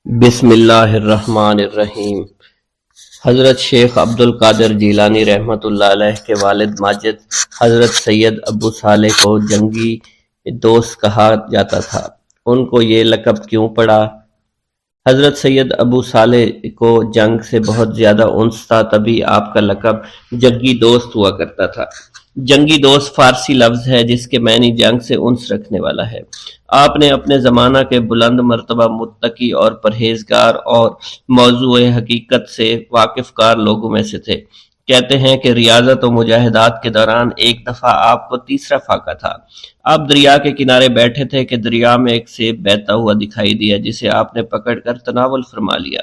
بسم اللہ الرحمن الرحیم۔ حضرت شیخ عبد القادر جیلانی رحمۃ اللہ علیہ کے والد ماجد حضرت سید ابو صالح کو جنگی دوست کہا جاتا تھا۔ ان کو یہ لقب کیوں پڑا؟ حضرت سید ابو صالح کو جنگ سے بہت زیادہ انس تھا، تبھی آپ کا لقب جنگی دوست ہوا کرتا تھا۔ جنگی دوست فارسی لفظ ہے جس کے معنی جنگ سے انس رکھنے والا ہے۔ آپ نے اپنے زمانہ کے بلند مرتبہ متقی اور پرہیزگار اور موضوع حقیقت سے واقف کار لوگوں میں سے تھے۔ کہتے ہیں کہ ریاضت و مجاہدات کے دوران ایک دفعہ آپ کو تیسرا فاقہ تھا۔ آپ دریا کے کنارے بیٹھے تھے کہ دریا میں ایک سیب بہتا ہوا دکھائی دیا، جسے آپ نے پکڑ کر تناول فرما لیا۔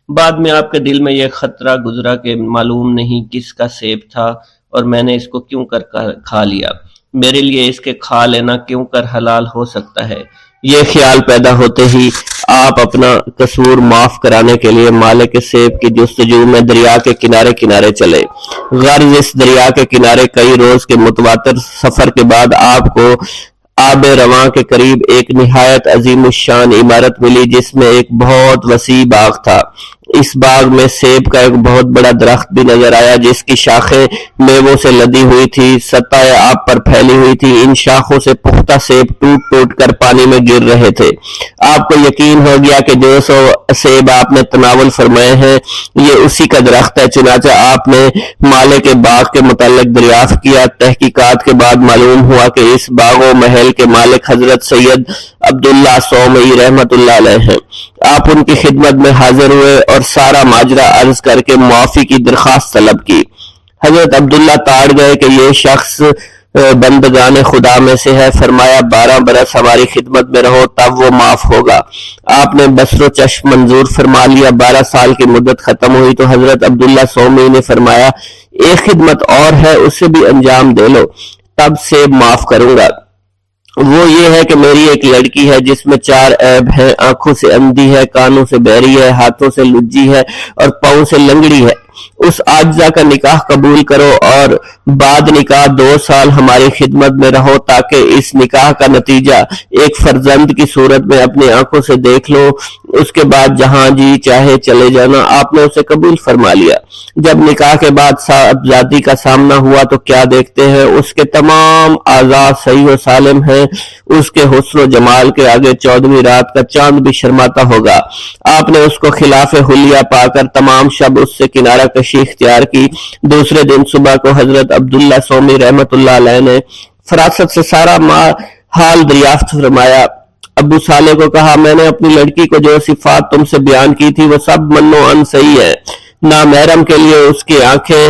بعد میں آپ کے دل میں یہ خطرہ گزرا کہ معلوم نہیں کس کا سیب تھا اور میں نے اس کو کیوں کر کھا لیا، میرے لیے اس کے کھا لینا کیوں کر حلال ہو سکتا ہے۔ یہ خیال پیدا ہوتے ہی آپ اپنا قصور معاف کرانے کے لیے مالک سیب کی جستجو میں دریا کے کنارے کنارے چلے۔ غرض اس دریا کے کنارے کئی روز کے متواتر سفر کے بعد آپ کو آب رواں کے قریب ایک نہایت عظیم الشان عمارت ملی، جس میں ایک بہت وسیع باغ تھا۔ اس باغ میں سیب کا ایک بہت بڑا درخت بھی نظر آیا، جس کی شاخیں میووں سے لدی ہوئی تھی، سطح آب پر پھیلی ہوئی تھی۔ ان شاخوں سے پختہ سیب ٹوٹ ٹوٹ کر پانی میں گر رہے تھے۔ آپ کو یقین ہو گیا کہ جو سیب آپ نے تناول فرمائے ہیں یہ اسی کا درخت ہے۔ چنانچہ آپ نے مالک باغ کے متعلق دریافت کیا۔ تحقیقات کے بعد معلوم ہوا کہ اس باغ و محل کے مالک حضرت سید عبداللہ صومعی رحمۃ اللہ علیہ ہیں۔ آپ ان کی خدمت میں حاضر ہوئے اور سارا ماجرا عرض کر کے معافی کی درخواست طلب کی۔ حضرت عبداللہ تاڑ گئے کہ یہ شخص بندگان خدا میں سے ہے۔ فرمایا 12 برس ہماری خدمت میں رہو تب وہ معاف ہوگا۔ آپ نے بصر و چشم منظور فرما لیا۔ 12 سال کی مدت ختم ہوئی تو حضرت عبداللہ صومعی نے فرمایا ایک خدمت اور ہے، اسے بھی انجام دے لو، تب سے معاف کروں گا۔ وہ یہ ہے کہ میری ایک لڑکی ہے جس میں 4 عیب ہیں، آنکھوں سے اندھی ہے، کانوں سے بہری ہے، ہاتھوں سے لجی ہے اور پاؤں سے لنگڑی ہے۔ اس عاجزہ کا نکاح قبول کرو اور بعد نکاح 2 سال ہماری خدمت میں رہو تاکہ اس نکاح کا نتیجہ ایک فرزند کی صورت میں اپنی آنکھوں سے دیکھ لو۔ اس کے بعد جہاں جی چاہے چلے جانا۔ آپ نے اسے قبول فرما لیا۔ جب نکاح کے بعد صاحبزادی کا سامنا ہوا تو کیا دیکھتے ہیں اس کے تمام اعضاء صحیح و سالم ہیں۔ اس کے حسن و جمال کے آگے 14ویں رات کا چاند بھی شرماتا ہوگا۔ آپ نے اس کو خلاف حلیہ پا کر تمام شب اس سے کنارہ کشی اختیار کی۔ دوسرے دن صبح کو حضرت عبداللہ صومعی رحمۃ اللہ علیہ نے فراست سے سارا حال دریافت فرمایا۔ ابو صالح کو کہا میں نے اپنی لڑکی کو جو صفات تم سے بیان کی تھی وہ سب منو ان صحیح ہے۔ نامحرم کے لیے اس کی آنکھیں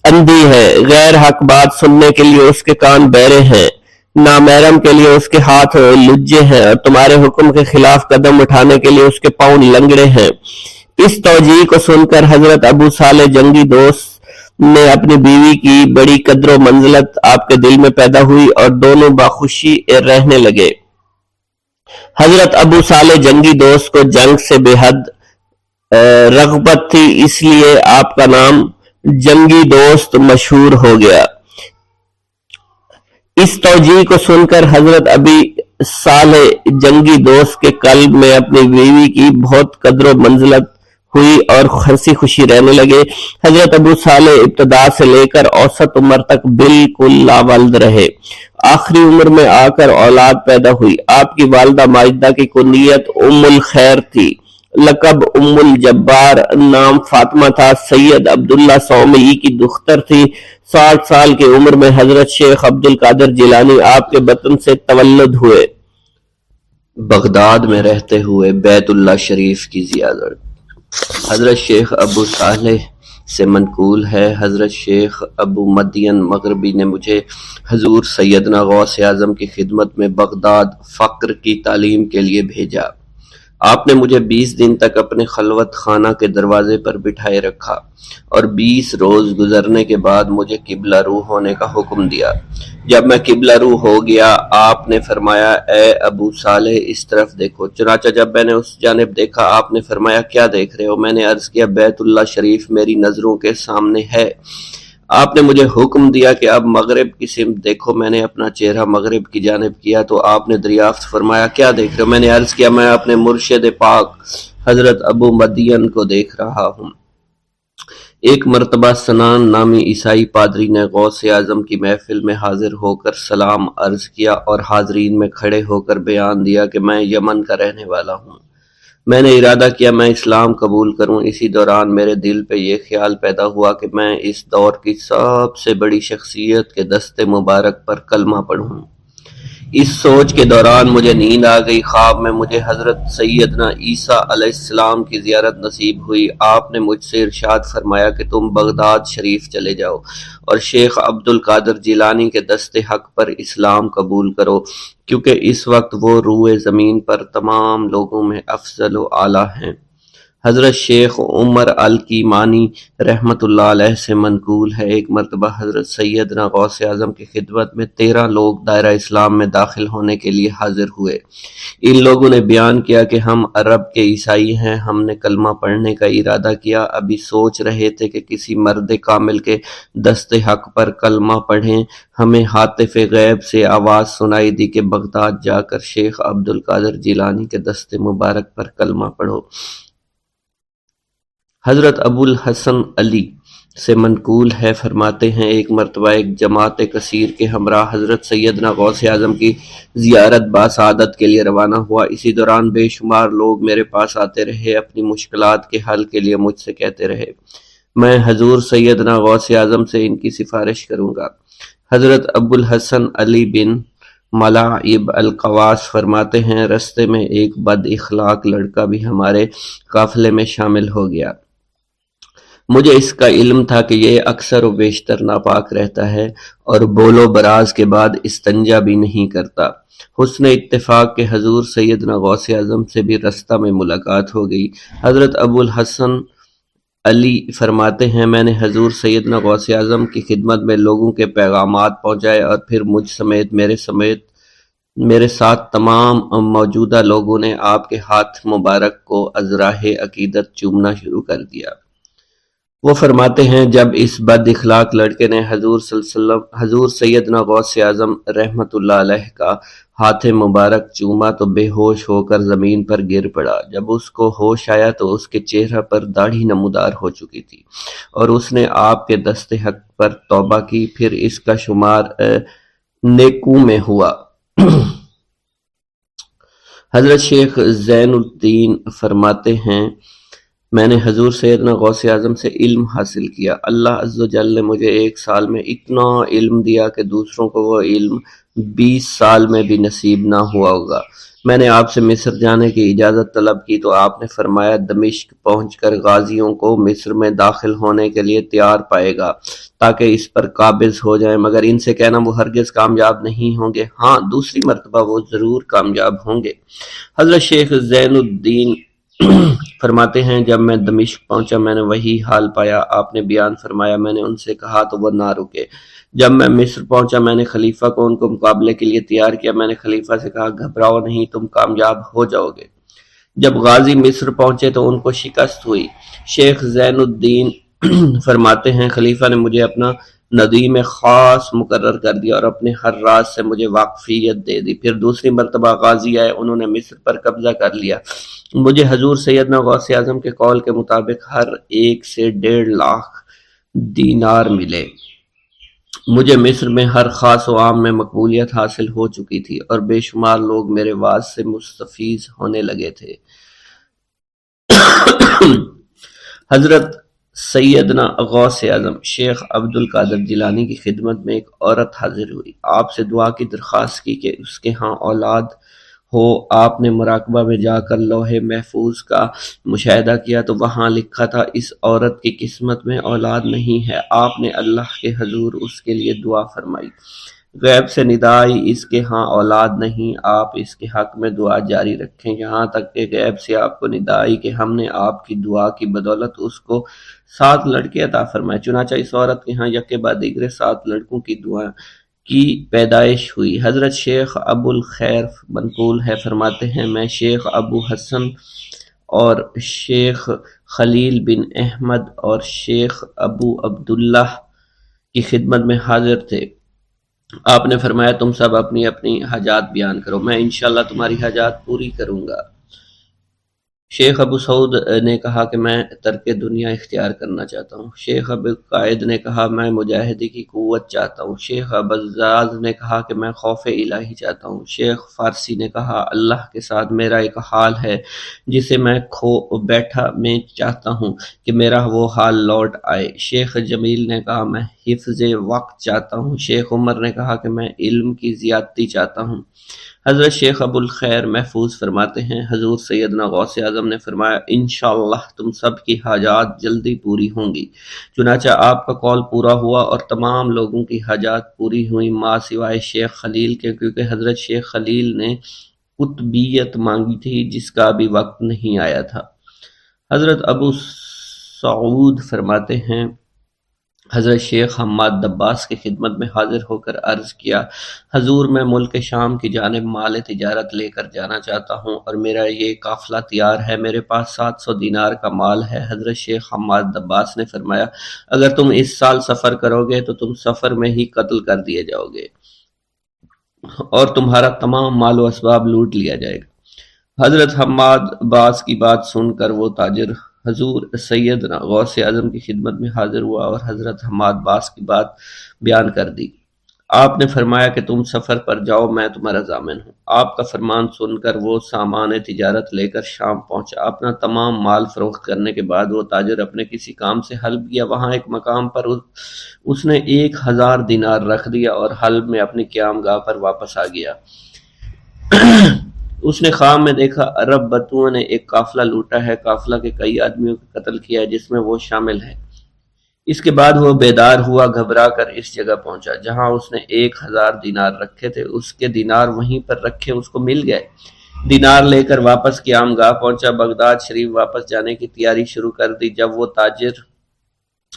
اندھی ہیں، غیر حق بات سننے کے لیے اس کے کان بہرے ہیں، نامحرم کے لیے اس کے ہاتھ لجے ہیں اور تمہارے حکم کے خلاف قدم اٹھانے کے لیے اس کے پاؤں لنگڑے ہیں۔ اس توجیہ کو سن کر حضرت ابو صالح جنگی دوست نے اپنی بیوی کی بڑی قدر و منزلت آپ کے دل میں پیدا ہوئی اور دونوں باخوشی رہنے لگے۔ حضرت ابو صالح جنگی دوست کو جنگ سے بے حد رغبت تھی، اس لیے آپ کا نام جنگی دوست مشہور ہو گیا۔ اس توجیہ کو سن کر حضرت ابی صالح جنگی دوست کے قلب میں اپنی بیوی کی بہت قدر و منزلت ہوئی اور ہنسی خوشی رہنے لگے۔ حضرت ابو صالح ابتدا سے لے کر اوسط عمر تک بالکل لاولد رہے۔ آخری عمر میں آ کر اولاد پیدا ہوئی۔ آپ کی والدہ ماجدہ کی کنیت ام الخیر تھی، لقب ام الجبار، نام فاطمہ تھا۔ سید عبداللہ صومعی کی دختر تھی۔ 60 سال کی عمر میں حضرت شیخ عبد القادر جیلانی آپ کے بطن سے تولد ہوئے۔ بغداد میں رہتے ہوئے بیت اللہ شریف کی زیارت۔ حضرت شیخ ابو صالح سے منقول ہے، حضرت شیخ ابو مدین مغربی نے مجھے حضور سیدنا غوث اعظم کی خدمت میں بغداد فقر کی تعلیم کے لیے بھیجا۔ آپ نے مجھے 20 دن تک اپنے خلوت خانہ کے دروازے پر بٹھائے رکھا اور 20 روز گزرنے کے بعد مجھے قبلہ رو ہونے کا حکم دیا۔ جب میں قبلہ رو ہو گیا آپ نے فرمایا اے ابو صالح اس طرف دیکھو۔ چنانچہ جب میں نے اس جانب دیکھا آپ نے فرمایا کیا دیکھ رہے ہو؟ میں نے عرض کیا بیت اللہ شریف میری نظروں کے سامنے ہے۔ آپ نے مجھے حکم دیا کہ اب مغرب کی سمت دیکھو۔ میں نے اپنا چہرہ مغرب کی جانب کیا تو آپ نے دریافت فرمایا کیا دیکھ رہے ہو؟ میں نے عرض کیا میں اپنے مرشد پاک حضرت ابو مدین کو دیکھ رہا ہوں۔ ایک مرتبہ سنان نامی عیسائی پادری نے غوث اعظم کی محفل میں حاضر ہو کر سلام عرض کیا اور حاضرین میں کھڑے ہو کر بیان دیا کہ میں یمن کا رہنے والا ہوں۔ میں نے ارادہ کیا میں اسلام قبول کروں۔ اسی دوران میرے دل پہ یہ خیال پیدا ہوا کہ میں اس دور کی سب سے بڑی شخصیت کے دست مبارک پر کلمہ پڑھوں۔ اس سوچ کے دوران مجھے نیند آ گئی۔ خواب میں مجھے حضرت سیدنا عیسیٰ علیہ السلام کی زیارت نصیب ہوئی۔ آپ نے مجھ سے ارشاد فرمایا کہ تم بغداد شریف چلے جاؤ اور شیخ عبد القادر جیلانی کے دست حق پر اسلام قبول کرو، کیونکہ اس وقت وہ روئے زمین پر تمام لوگوں میں افضل و اعلیٰ ہیں۔ حضرت شیخ عمر الکیمانی رحمۃ اللہ علیہ سے منقول ہے، ایک مرتبہ حضرت سیدنا غوث اعظم کی خدمت میں 13 لوگ دائرہ اسلام میں داخل ہونے کے لیے حاضر ہوئے۔ ان لوگوں نے بیان کیا کہ ہم عرب کے عیسائی ہیں، ہم نے کلمہ پڑھنے کا ارادہ کیا، ابھی سوچ رہے تھے کہ کسی مرد کامل کے دست حق پر کلمہ پڑھیں۔ ہمیں ہاتف غیب سے آواز سنائی دی کہ بغداد جا کر شیخ عبد القادر جیلانی کے دست مبارک پر کلمہ پڑھو۔ حضرت ابو الحسن علی سے منقول ہے، فرماتے ہیں ایک مرتبہ ایک جماعت کثیر کے ہمراہ حضرت سیدنا غوث اعظم کی زیارت باسعادت کے لیے روانہ ہوا۔ اسی دوران بے شمار لوگ میرے پاس آتے رہے، اپنی مشکلات کے حل کے لیے مجھ سے کہتے رہے میں حضور سیدنا غوث اعظم سے ان کی سفارش کروں گا۔ حضرت ابو الحسن علی بن ملاعب القواس فرماتے ہیں رستے میں ایک بد اخلاق لڑکا بھی ہمارے قافلے میں شامل ہو گیا۔ مجھے اس کا علم تھا کہ یہ اکثر و بیشتر ناپاک رہتا ہے اور بول و براز کے بعد استنجا بھی نہیں کرتا۔ حسن اتفاق کے حضور سیدنا غوث اعظم سے بھی رستہ میں ملاقات ہو گئی۔ حضرت ابو الحسن علی فرماتے ہیں میں نے حضور سیدنا غوث اعظم کی خدمت میں لوگوں کے پیغامات پہنچائے اور پھر مجھ سمیت میرے ساتھ تمام موجودہ لوگوں نے آپ کے ہاتھ مبارک کو ازراہ عقیدت چومنا شروع کر دیا۔ وہ فرماتے ہیں جب اس بد اخلاق لڑکے نے حضور سیدنا غوث اعظم رحمۃ اللہ علیہ کا ہاتھ مبارک چوما تو بے ہوش ہو کر زمین پر گر پڑا۔ جب اس کو ہوش آیا تو اس کے چہرہ پر داڑھی نمودار ہو چکی تھی اور اس نے آپ کے دست حق پر توبہ کی، پھر اس کا شمار نیکوں میں ہوا۔ حضرت شیخ زین الدین فرماتے ہیں میں نے حضور سیدنا غوث اعظم سے علم حاصل کیا۔ اللہ عز و جل نے مجھے 1 سال میں اتنا علم دیا کہ دوسروں کو وہ علم 20 سال میں بھی نصیب نہ ہوا ہوگا۔ میں نے آپ سے مصر جانے کی اجازت طلب کی تو آپ نے فرمایا دمشق پہنچ کر غازیوں کو مصر میں داخل ہونے کے لیے تیار پائے گا تاکہ اس پر قابض ہو جائیں، مگر ان سے کہنا وہ ہرگز کامیاب نہیں ہوں گے، ہاں دوسری مرتبہ وہ ضرور کامیاب ہوں گے۔ حضرت شیخ زین الدین فرماتے ہیں جب میں دمشق پہنچا میں نے وہی حال پایا۔ آپ نے بیان فرمایا میں نے ان سے کہا تو وہ نہ رکے۔ جب میں مصر پہنچا میں نے خلیفہ کو ان کو مقابلے کے لیے تیار کیا۔ میں نے خلیفہ سے کہا گھبراؤ نہیں، تم کامیاب ہو جاؤ گے۔ جب غازی مصر پہنچے تو ان کو شکست ہوئی۔ شیخ زین الدین فرماتے ہیں خلیفہ نے مجھے اپنا ندیم خاص مقرر کر دیا اور اپنے ہر راز سے مجھے واقفیت دے دی۔ پھر دوسری مرتبہ غازی آئے، انہوں نے مصر پر قبضہ کر لیا۔ مجھے حضور سیدنا غوث اعظم کے قول کے مطابق ہر ایک سے 1.5 لاکھ دینار ملے۔ مجھے مصر میں ہر خاص و عام میں مقبولیت حاصل ہو چکی تھی اور بے شمار لوگ میرے واعظ سے مستفیض ہونے لگے تھے۔ حضرت سیدنا غوث اعظم شیخ عبد القادر جیلانی کی خدمت میں ایک عورت حاضر ہوئی، آپ سے دعا کی درخواست کی کہ اس کے ہاں اولاد ہو۔ آپ نے مراقبہ میں جا کر لوح محفوظ کا مشاہدہ کیا تو وہاں لکھا تھا اس عورت کی قسمت میں اولاد نہیں ہے۔ آپ نے اللہ کے حضور اس کے لیے دعا فرمائی، غیب سے ندا آئی اس کے ہاں اولاد نہیں، آپ اس کے حق میں دعا جاری رکھیں، یہاں تک کہ غیب سے آپ کو ندا آئی کہ ہم نے آپ کی دعا کی بدولت اس کو 7 لڑکے عطا فرمائے۔ چنانچہ اس عورت کے ہاں یکے بعد دیگرے 7 لڑکوں کی دعا کی پیدائش ہوئی۔ حضرت شیخ ابو الخیر منقول ہے، فرماتے ہیں میں شیخ ابو حسن اور شیخ خلیل بن احمد اور شیخ ابو عبداللہ کی خدمت میں حاضر تھے۔ آپ نے فرمایا تم سب اپنی اپنی حاجات بیان کرو، میں انشاءاللہ تمہاری حاجات پوری کروں گا۔ شیخ ابو سعود نے کہا کہ میں ترک دنیا اختیار کرنا چاہتا ہوں۔ شیخ ابو قائد نے کہا میں مجاہدے کی قوت چاہتا ہوں۔ شیخ ابوالزاز نے کہا کہ میں خوف الہی چاہتا ہوں۔ شیخ فارسی نے کہا اللہ کے ساتھ میرا ایک حال ہے جسے میں کھو بیٹھا میں چاہتا ہوں کہ میرا وہ حال لوٹ آئے۔ شیخ جمیل نے کہا میں حفظ وقت چاہتا ہوں۔ شیخ عمر نے کہا کہ میں علم کی زیادتی چاہتا ہوں۔ حضرت شیخ ابو الخیر محفوظ فرماتے ہیں حضور سیدنا غوث اعظم نے فرمایا انشاءاللہ تم سب کی حاجات جلدی پوری ہوں گی۔ چنانچہ آپ کا قول پورا ہوا اور تمام لوگوں کی حاجات پوری ہوئی ماں سوائے شیخ خلیل کے، کیونکہ حضرت شیخ خلیل نے قطبیت مانگی تھی جس کا ابھی وقت نہیں آیا تھا۔ حضرت ابو سعود فرماتے ہیں حضرت شیخ حماد دباس کی خدمت میں حاضر ہو کر عرض کیا حضور میں ملک شام کی جانب مال تجارت لے کر جانا چاہتا ہوں اور میرا یہ قافلہ تیار ہے، میرے پاس 700 دینار کا مال ہے۔ حضرت شیخ حماد دباس نے فرمایا اگر تم اس سال سفر کرو گے تو تم سفر میں ہی قتل کر دیے جاؤ گے اور تمہارا تمام مال و اسباب لوٹ لیا جائے گا۔ حضرت حماد عباس کی بات سن کر وہ تاجر حضور سیدنا غوث اعظم کی خدمت میں حاضر ہوا اور حضرت حماد باس کی بات بیان کر دی۔ آپ نے فرمایا کہ تم سفر پر جاؤ، میں تمہارا ضامن ہوں۔ آپ کا فرمان سن کر وہ سامان تجارت لے کر شام پہنچا۔ اپنا تمام مال فروخت کرنے کے بعد وہ تاجر اپنے کسی کام سے حلب گیا۔ وہاں ایک مقام پر اس نے 1000 دینار رکھ دیا اور حلب میں اپنی قیام گاہ پر واپس آ گیا۔ اس نے خواب میں دیکھا عرب بتوؤں نے ایک قافلہ لوٹا ہے، قافلہ کے کئی آدمیوں کو قتل کیا ہے جس میں وہ شامل ہے۔ اس کے بعد وہ بیدار ہوا، گھبرا کر اس جگہ پہنچا جہاں اس نے 1000 دینار رکھے تھے۔ اس کے دینار وہیں پر رکھے اس کو مل گئے۔ دینار لے کر واپس قیام گاہ پہنچا، بغداد شریف واپس جانے کی تیاری شروع کر دی۔ جب وہ تاجر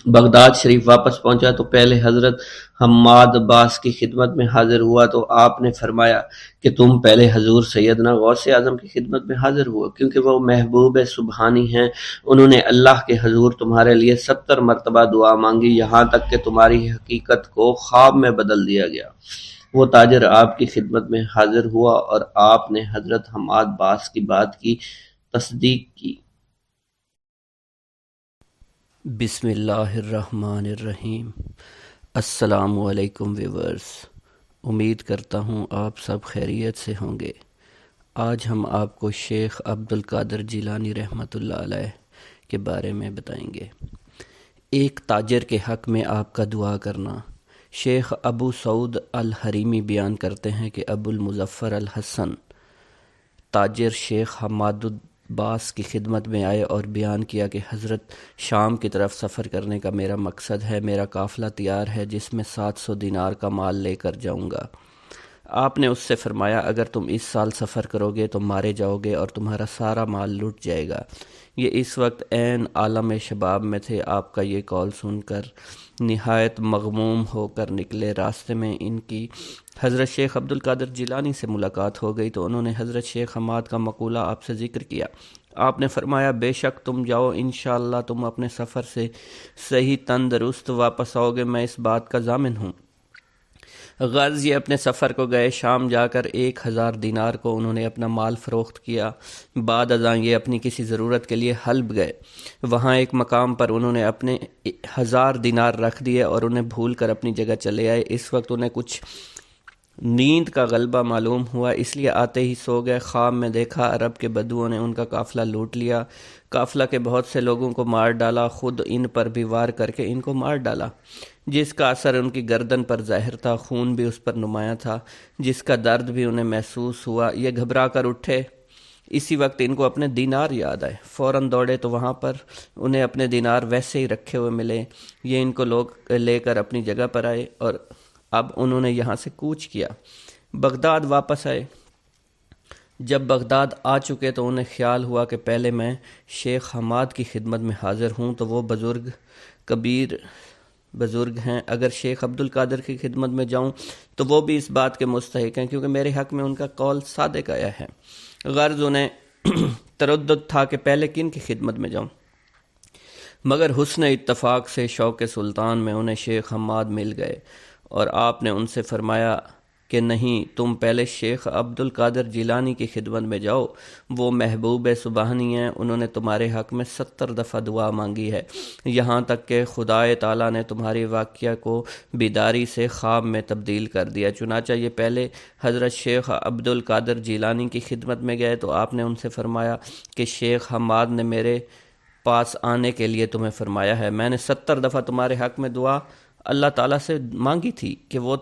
بغداد شریف واپس پہنچا تو پہلے حضرت حماد باس کی خدمت میں حاضر ہوا تو آپ نے فرمایا کہ تم پہلے حضور سیدنا غوث اعظم کی خدمت میں حاضر ہوا، کیونکہ وہ محبوب سبحانی ہیں۔ انہوں نے اللہ کے حضور تمہارے لیے 70 مرتبہ دعا مانگی، یہاں تک کہ تمہاری حقیقت کو خواب میں بدل دیا گیا۔ وہ تاجر آپ کی خدمت میں حاضر ہوا اور آپ نے حضرت حماد باس کی بات کی تصدیق کی۔ بسم اللہ الرحمن الرحیم۔ السلام علیکم ویورز، امید کرتا ہوں آپ سب خیریت سے ہوں گے۔ آج ہم آپ کو شیخ عبد القادر جیلانی رحمۃ اللہ علیہ کے بارے میں بتائیں گے۔ ایک تاجر کے حق میں آپ کا دعا کرنا۔ شیخ ابو سعود الحریمی بیان کرتے ہیں کہ ابو المظفر الحسن تاجر شیخ حماد باس کی خدمت میں آئے اور بیان کیا کہ حضرت شام کی طرف سفر کرنے کا میرا مقصد ہے، میرا قافلہ تیار ہے جس میں 700 دینار کا مال لے کر جاؤں گا۔ آپ نے اس سے فرمایا اگر تم اس سال سفر کرو گے تو مارے جاؤ گے اور تمہارا سارا مال لٹ جائے گا۔ یہ اس وقت عین عالم شباب میں تھے۔ آپ کا یہ قول سن کر نہایت مغموم ہو کر نکلے۔ راستے میں ان کی حضرت شیخ عبد القادر جیلانی سے ملاقات ہو گئی تو انہوں نے حضرت شیخ حماد کا مقولہ آپ سے ذکر کیا۔ آپ نے فرمایا بے شک تم جاؤ، انشاءاللہ تم اپنے سفر سے صحیح تندرست واپس آؤ گے، میں اس بات کا ضامن ہوں۔ غرض یہ اپنے سفر کو گئے، شام جا کر 1000 دینار کو انہوں نے اپنا مال فروخت کیا۔ بعد ازاں یہ اپنی کسی ضرورت کے لیے حلب گئے۔ وہاں ایک مقام پر انہوں نے اپنے 1000 دینار رکھ دیے اور انہیں بھول کر اپنی جگہ چلے آئے۔ اس وقت انہیں کچھ نیند کا غلبہ معلوم ہوا، اس لیے آتے ہی سو گئے۔ خواب میں دیکھا عرب کے بدوؤں نے ان کا قافلہ لوٹ لیا، قافلہ کے بہت سے لوگوں کو مار ڈالا، خود ان پر بھی وار کر کے ان کو مار ڈالا، جس کا اثر ان کی گردن پر ظاہر تھا، خون بھی اس پر نمایاں تھا، جس کا درد بھی انہیں محسوس ہوا۔ یہ گھبرا کر اٹھے، اسی وقت ان کو اپنے دینار یاد آئے، فوراً دوڑے تو وہاں پر انہیں اپنے دینار ویسے ہی رکھے ہوئے ملے۔ یہ ان کو لوگ لے کر اپنی جگہ پر آئے اور اب انہوں نے یہاں سے کوچ کیا، بغداد واپس آئے۔ جب بغداد آ چکے تو انہیں خیال ہوا کہ پہلے میں شیخ حماد کی خدمت میں حاضر ہوں تو وہ بزرگ کبیر بزرگ ہیں، اگر شیخ عبد القادر کی خدمت میں جاؤں تو وہ بھی اس بات کے مستحق ہیں کیونکہ میرے حق میں ان کا قول صادق آیا ہے۔ غرض انہیں تردد تھا کہ پہلے کن کی خدمت میں جاؤں، مگر حسن اتفاق سے شوق سلطان میں انہیں شیخ حماد مل گئے اور آپ نے ان سے فرمایا کہ نہیں، تم پہلے شیخ عبد القادر جیلانی کی خدمت میں جاؤ، وہ محبوب سبحانی ہیں، انہوں نے تمہارے حق میں 70 دفعہ دعا مانگی ہے، یہاں تک کہ خدا تعالیٰ نے تمہاری واقعہ کو بیداری سے خواب میں تبدیل کر دیا۔ چنانچہ یہ پہلے حضرت شیخ عبد القادر جیلانی کی خدمت میں گئے تو آپ نے ان سے فرمایا کہ شیخ حماد نے میرے پاس آنے کے لیے تمہیں فرمایا ہے، میں نے 70 دفعہ تمہارے حق میں دعا اللہ تعالیٰ سے مانگی تھی کہ وہ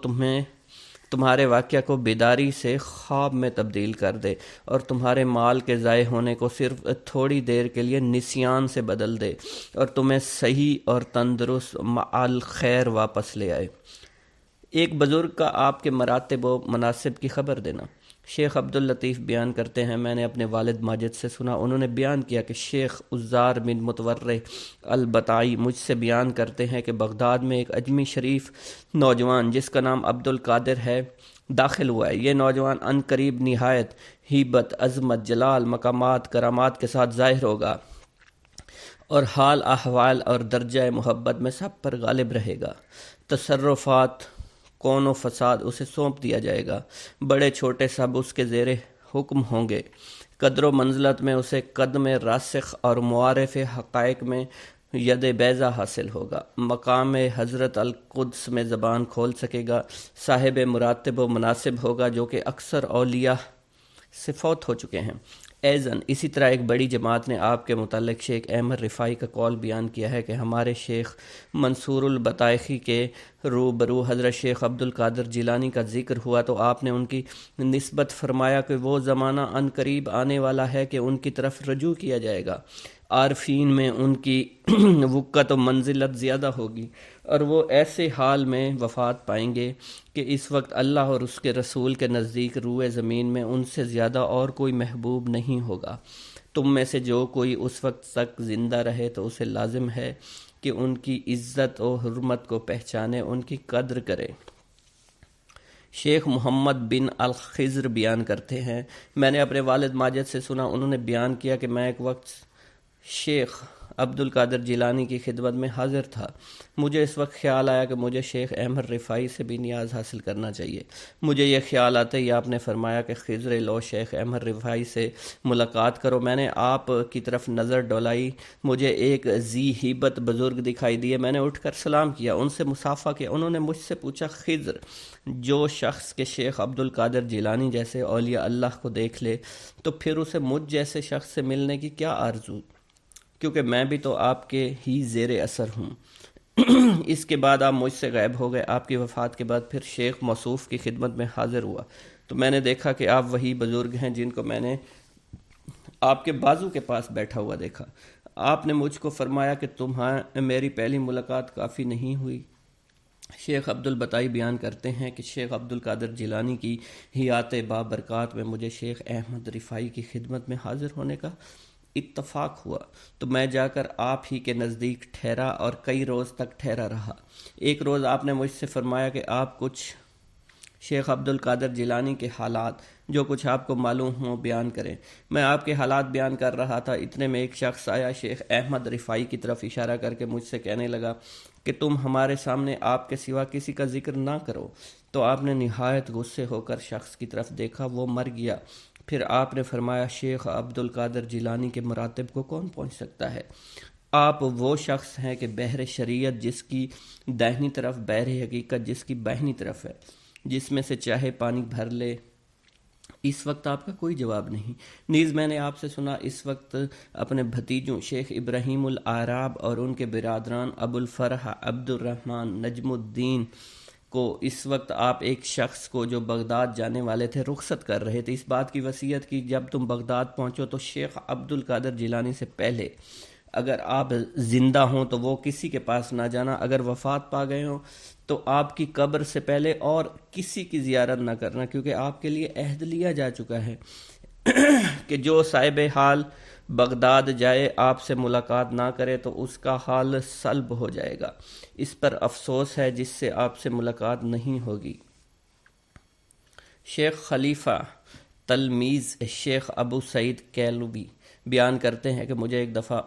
تمہارے واقعہ کو بیداری سے خواب میں تبدیل کر دے اور تمہارے مال کے ضائع ہونے کو صرف تھوڑی دیر کے لیے نسیان سے بدل دے اور تمہیں صحیح اور تندرست مع خیر واپس لے آئے۔ ایک بزرگ کا آپ کے مراتب و مناصب کی خبر دینا۔ شیخ عبداللطیف بیان کرتے ہیں، میں نے اپنے والد ماجد سے سنا، انہوں نے بیان کیا کہ شیخ عزار بن متورع البتائی مجھ سے بیان کرتے ہیں کہ بغداد میں ایک اجمی شریف نوجوان جس کا نام عبد القادر ہے داخل ہوا ہے۔ یہ نوجوان عن قریب نہایت ہیبت، عظمت، جلال، مقامات، کرامات کے ساتھ ظاہر ہوگا اور حال احوال اور درجہ محبت میں سب پر غالب رہے گا۔ تصرفات، کون و فساد اسے سونپ دیا جائے گا، بڑے چھوٹے سب اس کے زیر حکم ہوں گے۔ قدر و منزلت میں اسے قدم راسخ اور معارف حقائق میں ید بیضہ حاصل ہوگا۔ مقام حضرت القدس میں زبان کھول سکے گا، صاحب مراتب و مناصب ہوگا جو کہ اکثر اولیاء سے فوت ہو چکے ہیں۔ ایزن اسی طرح ایک بڑی جماعت نے آپ کے متعلق شیخ احمد رفاعی کا قول بیان کیا ہے کہ ہمارے شیخ منصور البطائخی کے روبرو حضرت شیخ عبد القادر جیلانی کا ذکر ہوا تو آپ نے ان کی نسبت فرمایا کہ وہ زمانہ عن قریب آنے والا ہے کہ ان کی طرف رجوع کیا جائے گا، عارفین میں ان کی وقت و منزلت زیادہ ہوگی اور وہ ایسے حال میں وفات پائیں گے کہ اس وقت اللہ اور اس کے رسول کے نزدیک روئے زمین میں ان سے زیادہ اور کوئی محبوب نہیں ہوگا۔ تم میں سے جو کوئی اس وقت تک زندہ رہے تو اسے لازم ہے کہ ان کی عزت و حرمت کو پہچانے، ان کی قدر کرے۔ شیخ محمد بن الخضر بیان کرتے ہیں، میں نے اپنے والد ماجد سے سنا، انہوں نے بیان کیا کہ میں ایک وقت شیخ عبد القادر جیلانی کی خدمت میں حاضر تھا۔ مجھے اس وقت خیال آیا کہ مجھے شیخ احمد رفاعی سے بھی نیاز حاصل کرنا چاہیے۔ مجھے یہ خیال آتے ہی آپ نے فرمایا کہ خضر لو شیخ احمد رفاعی سے ملاقات کرو۔ میں نے آپ کی طرف نظر ڈولائی، مجھے ایک ذی ہیبت بزرگ دکھائی دیے، میں نے اٹھ کر سلام کیا، ان سے مصافحہ کیا۔ انہوں نے مجھ سے پوچھا، خضر، جو شخص کے شیخ عبد القادر جیلانی جیسے اولیاء اللہ کو دیکھ لے تو پھر اسے مجھ جیسے شخص سے ملنے کی کیا آرزو، کیونکہ میں بھی تو آپ کے ہی زیر اثر ہوں۔ اس کے بعد آپ مجھ سے غائب ہو گئے۔ آپ کی وفات کے بعد پھر شیخ موصوف کی خدمت میں حاضر ہوا تو میں نے دیکھا کہ آپ وہی بزرگ ہیں جن کو میں نے آپ کے بازو کے پاس بیٹھا ہوا دیکھا۔ آپ نے مجھ کو فرمایا کہ تمہیں میری پہلی ملاقات کافی نہیں ہوئی۔ شیخ عبد البتائی بیان کرتے ہیں کہ شیخ عبد القادر جیلانی کی حیات بابرکات میں مجھے شیخ احمد رفاعی کی خدمت میں حاضر ہونے کا اتفاق ہوا تو میں جا کر آپ ہی کے نزدیک ٹھہرا اور کئی روز تک ٹھہرا رہا۔ ایک روز آپ نے مجھ سے فرمایا کہ آپ کچھ شیخ عبد القادر جیلانی کے حالات جو کچھ آپ کو معلوم ہوں بیان کریں۔ میں آپ کے حالات بیان کر رہا تھا، اتنے میں ایک شخص آیا، شیخ احمد رفاعی کی طرف اشارہ کر کے مجھ سے کہنے لگا کہ تم ہمارے سامنے آپ کے سوا کسی کا ذکر نہ کرو۔ تو آپ نے نہایت غصے ہو کر شخص کی طرف دیکھا، وہ مر گیا۔ پھر آپ نے فرمایا، شیخ عبد القادر جیلانی کے مراتب کو کون پہنچ سکتا ہے؟ آپ وہ شخص ہیں کہ بحر شریعت جس کی داہنی طرف، بحر حقیقت جس کی بائنی طرف ہے، جس میں سے چاہے پانی بھر لے۔ اس وقت آپ کا کوئی جواب نہیں۔ نیز میں نے آپ سے سنا، اس وقت اپنے بھتیجوں شیخ ابراہیم العراب اور ان کے برادران ابو الفرح عبد الرحمن نجم الدین کو اس وقت آپ ایک شخص کو جو بغداد جانے والے تھے رخصت کر رہے تھے۔ اس بات کی وصیت کی جب تم بغداد پہنچو تو شیخ عبد القادر جیلانی سے پہلے اگر آپ زندہ ہوں تو وہ کسی کے پاس نہ جانا، اگر وفات پا گئے ہوں تو آپ کی قبر سے پہلے اور کسی کی زیارت نہ کرنا، کیونکہ آپ کے لیے عہد لیا جا چکا ہے کہ جو صاحب حال بغداد جائے آپ سے ملاقات نہ کرے تو اس کا حال سلب ہو جائے گا۔ اس پر افسوس ہے جس سے آپ سے ملاقات نہیں ہوگی۔ شیخ خلیفہ تلمیذ شیخ ابو سعید کیلوبی بیان کرتے ہیں کہ مجھے ایک دفعہ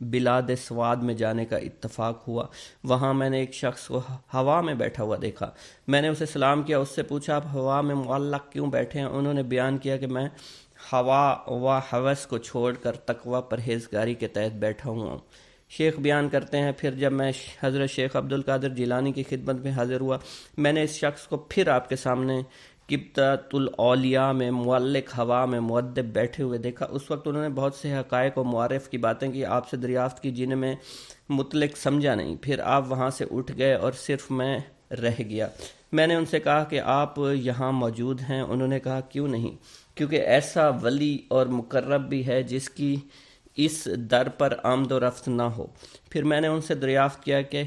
بلاد سواد میں جانے کا اتفاق ہوا۔ وہاں میں نے ایک شخص کو ہوا میں بیٹھا ہوا دیکھا۔ میں نے اسے سلام کیا، اس سے پوچھا آپ ہوا میں معلق کیوں بیٹھے ہیں؟ انہوں نے بیان کیا کہ میں ہوا و ہوس کو چھوڑ کر تقوی پرہیزگاری کے تحت بیٹھا ہوا ہوں۔ شیخ بیان کرتے ہیں پھر جب میں حضرت شیخ عبد القادر جیلانی کی خدمت میں حاضر ہوا، میں نے اس شخص کو پھر آپ کے سامنے قبطۃ الاولیاء میں معلق ہوا میں مؤدب بیٹھے ہوئے دیکھا۔ اس وقت انہوں نے بہت سے حقائق و معارف کی باتیں کی، آپ سے دریافت کی جنہیں میں مطلق سمجھا نہیں۔ پھر آپ وہاں سے اٹھ گئے اور صرف میں رہ گیا۔ میں نے ان سے کہا کہ آپ یہاں موجود ہیں؟ انہوں نے کہا کیوں نہیں، کیونکہ ایسا ولی اور مقرب بھی ہے جس کی اس در پر آمد و رفت نہ ہو۔ پھر میں نے ان سے دریافت کیا کہ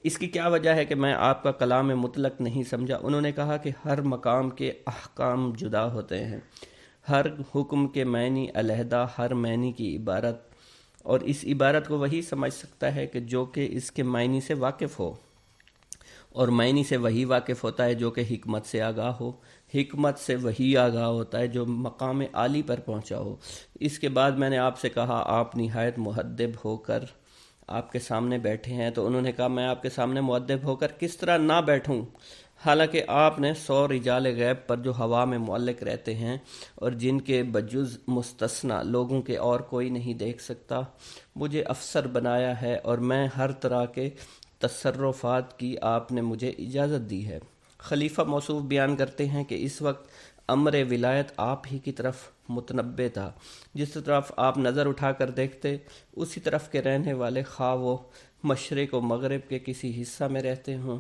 اس کی کیا وجہ ہے کہ میں آپ کا کلام مطلق نہیں سمجھا؟ انہوں نے کہا کہ ہر مقام کے احکام جدا ہوتے ہیں، ہر حکم کے معنی علیحدہ، ہر معنی کی عبارت، اور اس عبارت کو وہی سمجھ سکتا ہے کہ جو کہ اس کے معنی سے واقف ہو، اور معنی سے وہی واقف ہوتا ہے جو کہ حکمت سے آگاہ ہو، حکمت سے وہی آگاہ ہوتا ہے جو مقام عالی پر پہنچا ہو۔ اس کے بعد میں نے آپ سے کہا آپ نہایت مؤدب ہو کر آپ کے سامنے بیٹھے ہیں، تو انہوں نے کہا میں آپ کے سامنے مؤدب ہو کر کس طرح نہ بیٹھوں، حالانکہ آپ نے 100 رجال غیب پر جو ہوا میں معلق رہتے ہیں اور جن کے بجز مستثنیٰ لوگوں کے اور کوئی نہیں دیکھ سکتا، مجھے افسر بنایا ہے اور میں ہر طرح کے تصرفات کی آپ نے مجھے اجازت دی ہے۔ خلیفہ موصوف بیان کرتے ہیں کہ اس وقت امر ولایت آپ ہی کی طرف متنبع تھا، جس طرف آپ نظر اٹھا کر دیکھتے اسی طرف کے رہنے والے خواہ وہ مشرق و مغرب کے کسی حصہ میں رہتے ہوں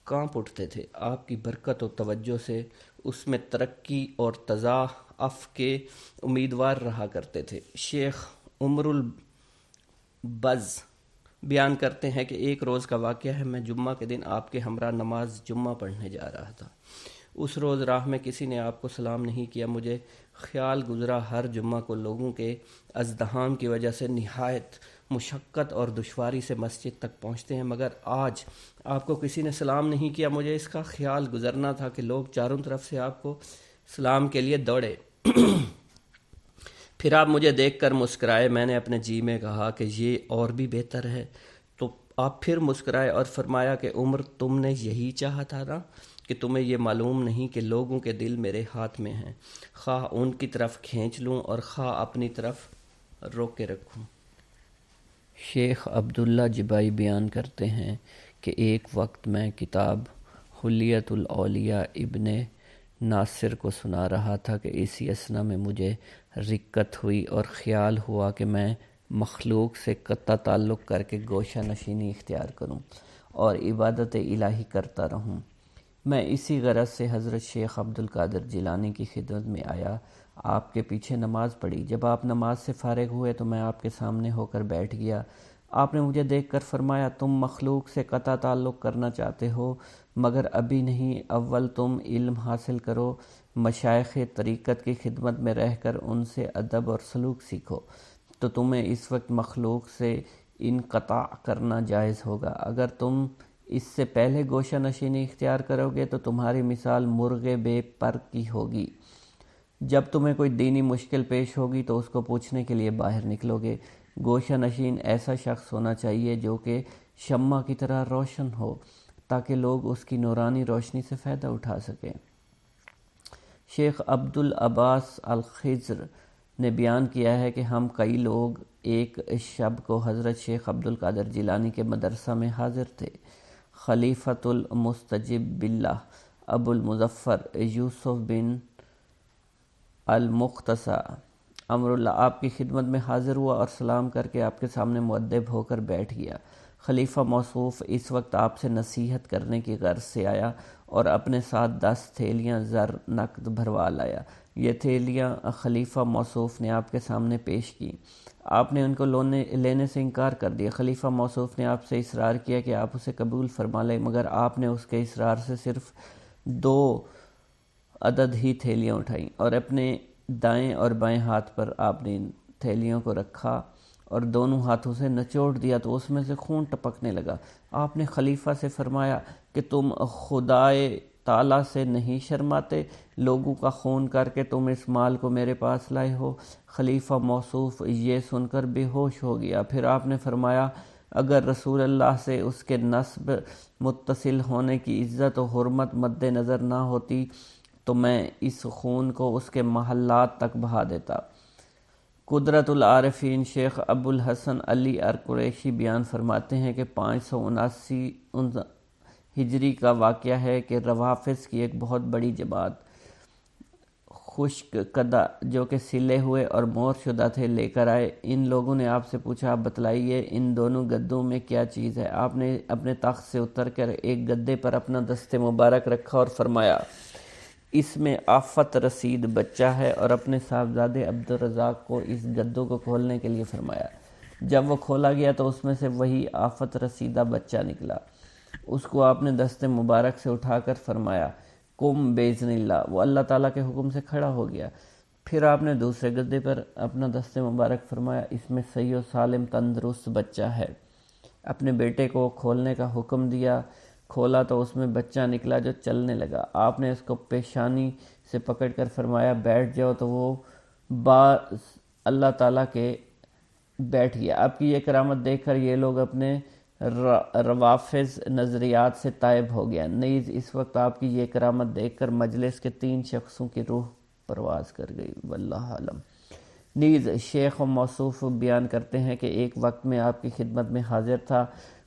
کانپ اٹھتے تھے۔ آپ کی برکت و توجہ سے اس میں ترقی اور تضاعف کے امیدوار رہا کرتے تھے۔ شیخ عمر البز بیان کرتے ہیں کہ ایک روز کا واقعہ ہے، میں جمعہ کے دن آپ کے ہمراہ نماز جمعہ پڑھنے جا رہا تھا۔ اس روز راہ میں کسی نے آپ کو سلام نہیں کیا۔ مجھے خیال گزرا ہر جمعہ کو لوگوں کے ازدحام کی وجہ سے نہایت مشقت اور دشواری سے مسجد تک پہنچتے ہیں، مگر آج آپ کو کسی نے سلام نہیں کیا۔ مجھے اس کا خیال گزرنا تھا کہ لوگ چاروں طرف سے آپ کو سلام کے لیے دوڑے۔ پھر آپ مجھے دیکھ کر مسکرائے۔ میں نے اپنے جی میں کہا کہ یہ اور بھی بہتر ہے، تو آپ پھر مسکرائے اور فرمایا کہ عمر تم نے یہی چاہا تھا نا، کہ تمہیں یہ معلوم نہیں کہ لوگوں کے دل میرے ہاتھ میں ہیں، خواہ ان کی طرف کھینچ لوں اور خواہ اپنی طرف روک کے رکھوں۔ شیخ عبداللہ جبائی بیان کرتے ہیں کہ ایک وقت میں کتاب حلیۃ الاولیاء ابن ناصر کو سنا رہا تھا کہ اسی اثنا میں مجھے رکت ہوئی اور خیال ہوا کہ میں مخلوق سے قطع تعلق کر کے گوشہ نشینی اختیار کروں اور عبادت الہی کرتا رہوں۔ میں اسی غرض سے حضرت شیخ عبد القادر جیلانی کی خدمت میں آیا، آپ کے پیچھے نماز پڑھی۔ جب آپ نماز سے فارغ ہوئے تو میں آپ کے سامنے ہو کر بیٹھ گیا۔ آپ نے مجھے دیکھ کر فرمایا تم مخلوق سے قطع تعلق کرنا چاہتے ہو، مگر ابھی نہیں، اول تم علم حاصل کرو، مشائخ طریقت کی خدمت میں رہ کر ان سے ادب اور سلوک سیکھو، تو تمہیں اس وقت مخلوق سے انقطاع کرنا جائز ہوگا۔ اگر تم اس سے پہلے گوشہ نشینی اختیار کرو گے تو تمہاری مثال مرغ بے پر کی ہوگی۔ جب تمہیں کوئی دینی مشکل پیش ہوگی تو اس کو پوچھنے کے لیے باہر نکلو گے۔ گوشہ نشین ایسا شخص ہونا چاہیے جو کہ شمع کی طرح روشن ہو، تاکہ لوگ اس کی نورانی روشنی سے فائدہ اٹھا سکیں۔ شیخ عبد العباس الخضر نے بیان کیا ہے کہ ہم کئی لوگ ایک شب کو حضرت شیخ عبد القادر جیلانی کے مدرسہ میں حاضر تھے۔ خلیفۃ المستجب باللہ ابو المظفر یوسف بن المختصہ امر اللہ آپ کی خدمت میں حاضر ہوا اور سلام کر کے آپ کے سامنے مؤدب ہو کر بیٹھ گیا۔ خلیفہ موصوف اس وقت آپ سے نصیحت کرنے کی غرض سے آیا اور اپنے ساتھ 10 تھیلیاں زر نقد بھروا لایا۔ یہ تھیلیاں خلیفہ موصوف نے آپ کے سامنے پیش کی۔ آپ نے ان کو لینے سے انکار کر دیا۔ خلیفہ موصوف نے آپ سے اصرار کیا کہ آپ اسے قبول فرما لیں، مگر آپ نے اس کے اصرار سے صرف 2 عدد ہی تھیلیاں اٹھائیں اور اپنے دائیں اور بائیں ہاتھ پر آپ نے ان تھیلیوں کو رکھا اور دونوں ہاتھوں سے نچوڑ دیا تو اس میں سے خون ٹپکنے لگا۔ آپ نے خلیفہ سے فرمایا کہ تم خدائے تعالیٰ سے نہیں شرماتے؟ لوگوں کا خون کر کے تم اس مال کو میرے پاس لائے ہو۔ خلیفہ موصوف یہ سن کر بے ہوش ہو گیا۔ پھر آپ نے فرمایا اگر رسول اللہ سے اس کے نسب متصل ہونے کی عزت و حرمت مد نظر نہ ہوتی تو میں اس خون کو اس کے محلات تک بہا دیتا۔ قدرت العارفین شیخ ابو الحسن علی ارقریشی بیان فرماتے ہیں کہ 579 ہجری کا واقعہ ہے کہ روافظ کی ایک بہت بڑی جماعت خشک کدہ جو کہ سلے ہوئے اور مور شدہ تھے لے کر آئے۔ ان لوگوں نے آپ سے پوچھا آپ بتلائیے ان دونوں گدوں میں کیا چیز ہے؟ آپ نے اپنے تخت سے اتر کر ایک گدے پر اپنا دست مبارک رکھا اور فرمایا اس میں آفت رسید بچہ ہے، اور اپنے صاحبزادے عبدالرزاق کو اس گدوں کو کھولنے کے لیے فرمایا۔ جب وہ کھولا گیا تو اس میں سے وہی آفت رسیدہ بچہ نکلا۔ اس کو آپ نے دست مبارک سے اٹھا کر فرمایا قم باذن اللہ، وہ اللہ تعالیٰ کے حکم سے کھڑا ہو گیا۔ پھر آپ نے دوسرے گدے پر اپنا دست مبارک فرمایا اس میں صحیح و سالم تندرست بچہ ہے۔ اپنے بیٹے کو کھولنے کا حکم دیا، کھولا تو اس میں بچہ نکلا جو چلنے لگا۔ آپ نے اس کو پیشانی سے پکڑ کر فرمایا بیٹھ جاؤ، تو وہ اللہ تعالیٰ کے بیٹھ گیا۔ آپ کی یہ کرامت دیکھ کر یہ لوگ اپنے روافظ نظریات سے تائب ہو گیا۔ نیز اس وقت آپ کی یہ کرامت دیکھ کر مجلس کے 3 شخصوں کی روح پرواز کر گئی، واللہ عالم۔ نیز شیخ و موصوف بیان کرتے ہیں کہ ایک وقت میں آپ کی خدمت میں حاضر تھا،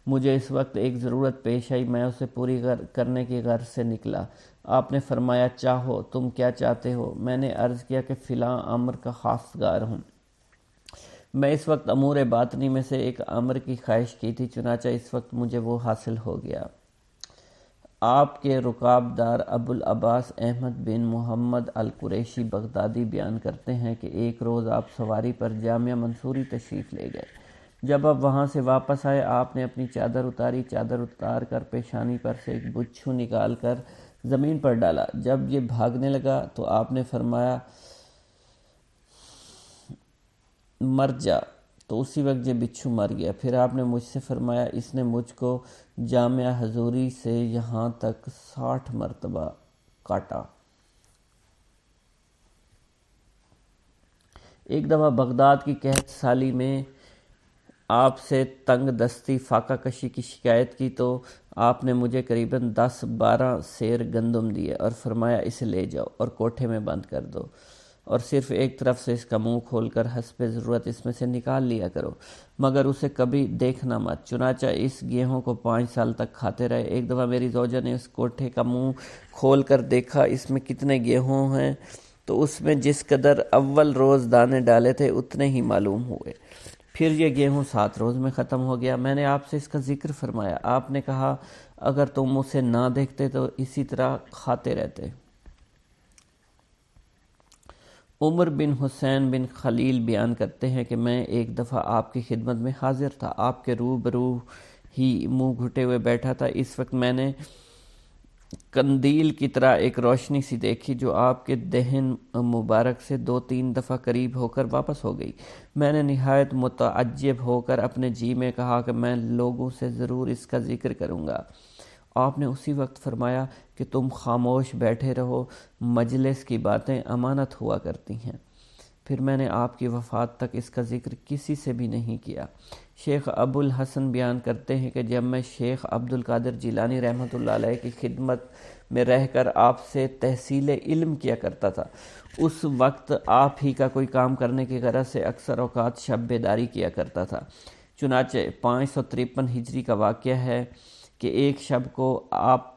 مجھے اس وقت ایک ضرورت پیش آئی، میں اسے پوری کرنے کی غرض سے نکلا۔ آپ نے فرمایا چاہو، تم کیا چاہتے ہو؟ میں نے عرض کیا کہ فلاں امر کا خواستگار ہوں۔ میں اس وقت امور باطنی میں سے ایک امر کی خواہش کی تھی، چنانچہ اس وقت مجھے وہ حاصل ہو گیا۔ آپ کے رکابدار ابو العباس احمد بن محمد القریشی بغدادی بیان کرتے ہیں کہ ایک روز آپ سواری پر جامعہ منصوری تشریف لے گئے۔ جب آپ وہاں سے واپس آئے آپ نے اپنی چادر اتاری، چادر اتار کر پیشانی پر سے ایک بچھو نکال کر زمین پر ڈالا۔ جب یہ بھاگنے لگا تو آپ نے فرمایا مر جا، تو اسی وقت یہ بچھو مر گیا۔ پھر آپ نے مجھ سے فرمایا اس نے مجھ کو جامعہ حضوری سے یہاں تک 60 مرتبہ کاٹا۔ ایک دفعہ بغداد کی قحط سالی میں آپ سے تنگ دستی فاقہ کشی کی شکایت کی تو آپ نے مجھے قریباً 10-12 سیر گندم دیے اور فرمایا اسے لے جاؤ اور کوٹھے میں بند کر دو، اور صرف ایک طرف سے اس کا منہ کھول کر حسب ضرورت اس میں سے نکال لیا کرو، مگر اسے کبھی دیکھنا مت۔ چنانچہ اس گیہوں کو 5 سال تک کھاتے رہے۔ ایک دفعہ میری زوجہ نے اس کوٹھے کا منہ کھول کر دیکھا اس میں کتنے گیہوں ہیں، تو اس میں جس قدر اول روز دانے ڈالے تھے اتنے ہی معلوم ہوئے۔ پھر یہ گیہوں 7 روز میں ختم ہو گیا۔ میں نے آپ سے اس کا ذکر فرمایا، آپ نے کہا اگر تم اسے نہ دیکھتے تو اسی طرح کھاتے رہتے۔ عمر بن حسین بن خلیل بیان کرتے ہیں کہ میں ایک دفعہ آپ کی خدمت میں حاضر تھا، آپ کے روبرو ہی منہ گھٹے ہوئے بیٹھا تھا۔ اس وقت میں نے قندیل کی طرح ایک روشنی سی دیکھی جو آپ کے دہن مبارک سے 2-3 دفعہ قریب ہو کر واپس ہو گئی۔ میں نے نہایت متعجب ہو کر اپنے جی میں کہا کہ میں لوگوں سے ضرور اس کا ذکر کروں گا۔ آپ نے اسی وقت فرمایا کہ تم خاموش بیٹھے رہو، مجلس کی باتیں امانت ہوا کرتی ہیں۔ پھر میں نے آپ کی وفات تک اس کا ذکر کسی سے بھی نہیں کیا۔ شیخ ابو الحسن بیان کرتے ہیں کہ جب میں شیخ عبد القادر جیلانی رحمۃ اللہ علیہ کی خدمت میں رہ کر آپ سے تحصیل علم کیا کرتا تھا، اس وقت آپ ہی کا کوئی کام کرنے کی غرض سے اکثر اوقات شب بیداری کیا کرتا تھا۔ چنانچہ 553 ہجری کا واقعہ ہے کہ ایک شب کو آپ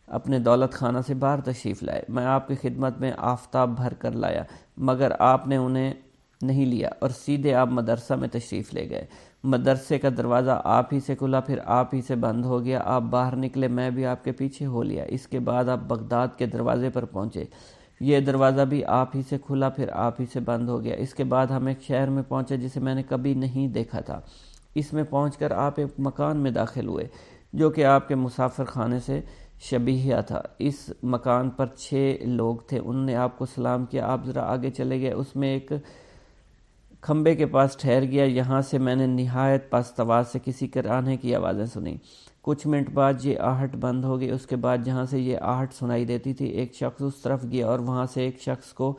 اپنے دولت خانہ سے باہر تشریف لائے۔ میں آپ کی خدمت میں آفتاب بھر کر لایا، مگر آپ نے انہیں نہیں لیا اور سیدھے آپ مدرسہ میں تشریف لے گئے۔ مدرسے کا دروازہ آپ ہی سے کھلا پھر آپ ہی سے بند ہو گیا۔ آپ باہر نکلے، میں بھی آپ کے پیچھے ہو لیا۔ اس کے بعد آپ بغداد کے دروازے پر پہنچے، یہ دروازہ بھی آپ ہی سے کھلا پھر آپ ہی سے بند ہو گیا۔ اس کے بعد ہم ایک شہر میں پہنچے جسے میں نے کبھی نہیں دیکھا تھا۔ اس میں پہنچ کر آپ ایک مکان میں داخل ہوئے جو کہ آپ کے مسافر خانے سے شبیہ تھا۔ اس مکان پر 6 لوگ تھے، انہوں نے آپ کو سلام کیا، آپ ذرا آگے چلے گئے، اس میں ایک کھمبے کے پاس ٹھہر گیا۔ یہاں سے میں نے نہایت پست آواز سے کسی کرانے کی آوازیں سنی۔ کچھ منٹ بعد یہ آہٹ بند ہو گئی۔ اس کے بعد جہاں سے یہ آہٹ سنائی دیتی تھی ایک شخص اس طرف گیا اور وہاں سے ایک شخص کو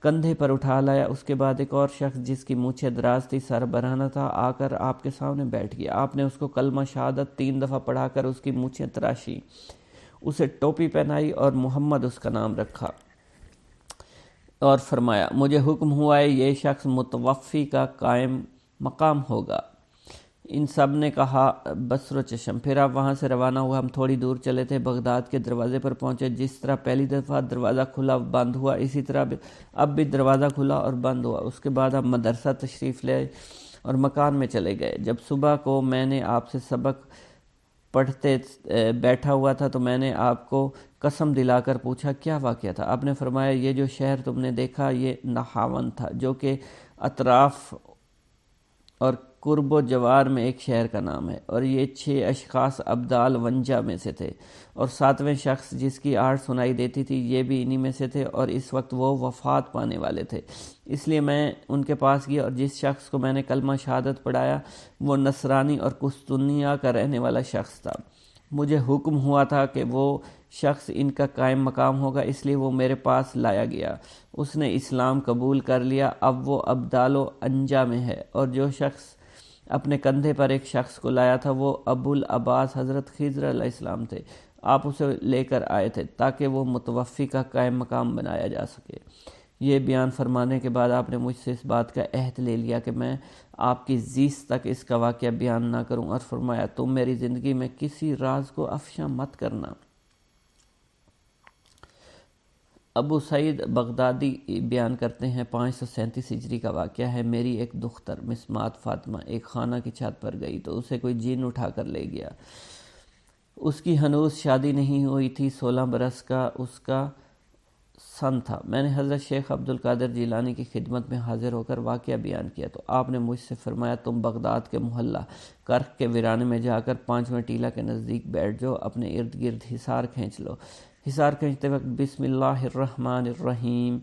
کندھے پر اٹھا لایا۔ اس کے بعد ایک اور شخص جس کی مونچھیں دراز تھی، سر برہنہ تھا، آ کر آپ کے سامنے بیٹھ گیا۔ آپ نے اس کو کلمہ شہادت 3 دفعہ پڑھا کر اس کی مونچھیں تراشی، اسے ٹوپی پہنائی اور محمد اس کا نام رکھا، اور فرمایا مجھے حکم ہوا ہے یہ شخص متوفی کا قائم مقام ہوگا۔ ان سب نے کہا بصر و چشم۔ پھر آپ وہاں سے روانہ ہوا۔ ہم تھوڑی دور چلے تھے، بغداد کے دروازے پر پہنچے۔ جس طرح پہلی دفعہ دروازہ کھلا بند ہوا، اسی طرح اب بھی دروازہ کھلا اور بند ہوا۔ اس کے بعد ہم مدرسہ تشریف لے اور مکان میں چلے گئے۔ جب صبح کو میں نے آپ سے سبق پڑھتے بیٹھا ہوا تھا تو میں نے آپ کو قسم دلا کر پوچھا کیا واقعہ تھا؟ آپ نے فرمایا یہ جو شہر تم نے دیکھا یہ نہاون تھا، جو کہ اطراف اور قرب و جوار میں ایک شہر کا نام ہے، اور یہ 6 اشخاص ابدال ونجا میں سے تھے، اور 7ویں شخص جس کی آہٹ سنائی دیتی تھی یہ بھی انہی میں سے تھے، اور اس وقت وہ وفات پانے والے تھے۔ اس لیے میں ان کے پاس گیا، اور جس شخص کو میں نے کلمہ شہادت پڑھایا وہ نصرانی اور قسطنطنیہ کا رہنے والا شخص تھا۔ مجھے حکم ہوا تھا کہ وہ شخص ان کا قائم مقام ہوگا، اس لیے وہ میرے پاس لایا گیا۔ اس نے اسلام قبول کر لیا، اب وہ ابدال و انجا میں ہے۔ اور جو شخص اپنے کندھے پر ایک شخص کو لایا تھا وہ ابو العباس حضرت خضر علیہ السلام تھے۔ آپ اسے لے کر آئے تھے تاکہ وہ متوفی کا قائم مقام بنایا جا سکے۔ یہ بیان فرمانے کے بعد آپ نے مجھ سے اس بات کا عہد لے لیا کہ میں آپ کی زیست تک اس کا واقعہ بیان نہ کروں، اور فرمایا تم میری زندگی میں کسی راز کو افشا مت کرنا۔ ابو سعید بغدادی بیان کرتے ہیں 537 ہجری کا واقعہ ہے۔ میری ایک دختر مسمات فاطمہ ایک خانہ کی چھت پر گئی تو اسے کوئی جن اٹھا کر لے گیا۔ اس کی ہنوز شادی نہیں ہوئی تھی، 16 برس کا اس کا سن تھا۔ میں نے حضرت شیخ عبد القادر جیلانی کی خدمت میں حاضر ہو کر واقعہ بیان کیا تو آپ نے مجھ سے فرمایا تم بغداد کے محلہ کرخ کے ویرانے میں جا کر 5ویں ٹیلہ کے نزدیک بیٹھ جاؤ، اپنے ارد گرد حصار کھینچ لو۔ حصار کھینچتے وقت بسم اللہ الرحمن الرحیم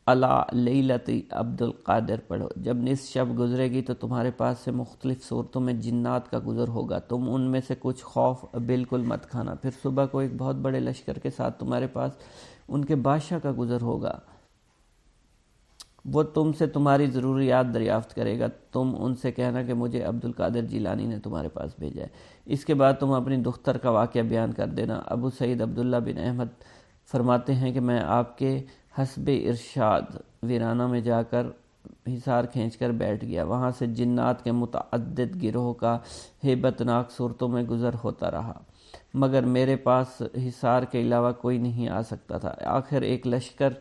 علی لیلۃ عبد القادر پڑھو۔ جب نصف شب گزرے گی تو تمہارے پاس سے مختلف صورتوں میں جنات کا گزر ہوگا، تم ان میں سے کچھ خوف بالکل مت کھانا۔ پھر صبح کو ایک بہت بڑے لشکر کے ساتھ تمہارے پاس ان کے بادشاہ کا گزر ہوگا، وہ تم سے تمہاری ضروریات دریافت کرے گا، تم ان سے کہنا کہ مجھے عبد القادر جیلانی نے تمہارے پاس بھیجا ہے۔ اس کے بعد تم اپنی دختر کا واقعہ بیان کر دینا۔ ابو سعید عبداللہ بن احمد فرماتے ہیں کہ میں آپ کے حسب ارشاد ویرانہ میں جا کر حصار کھینچ کر بیٹھ گیا۔ وہاں سے جنات کے متعدد گروہ کا ہیبت ناک صورتوں میں گزر ہوتا رہا، مگر میرے پاس حصار کے علاوہ کوئی نہیں آ سکتا تھا۔ آخر ایک لشکر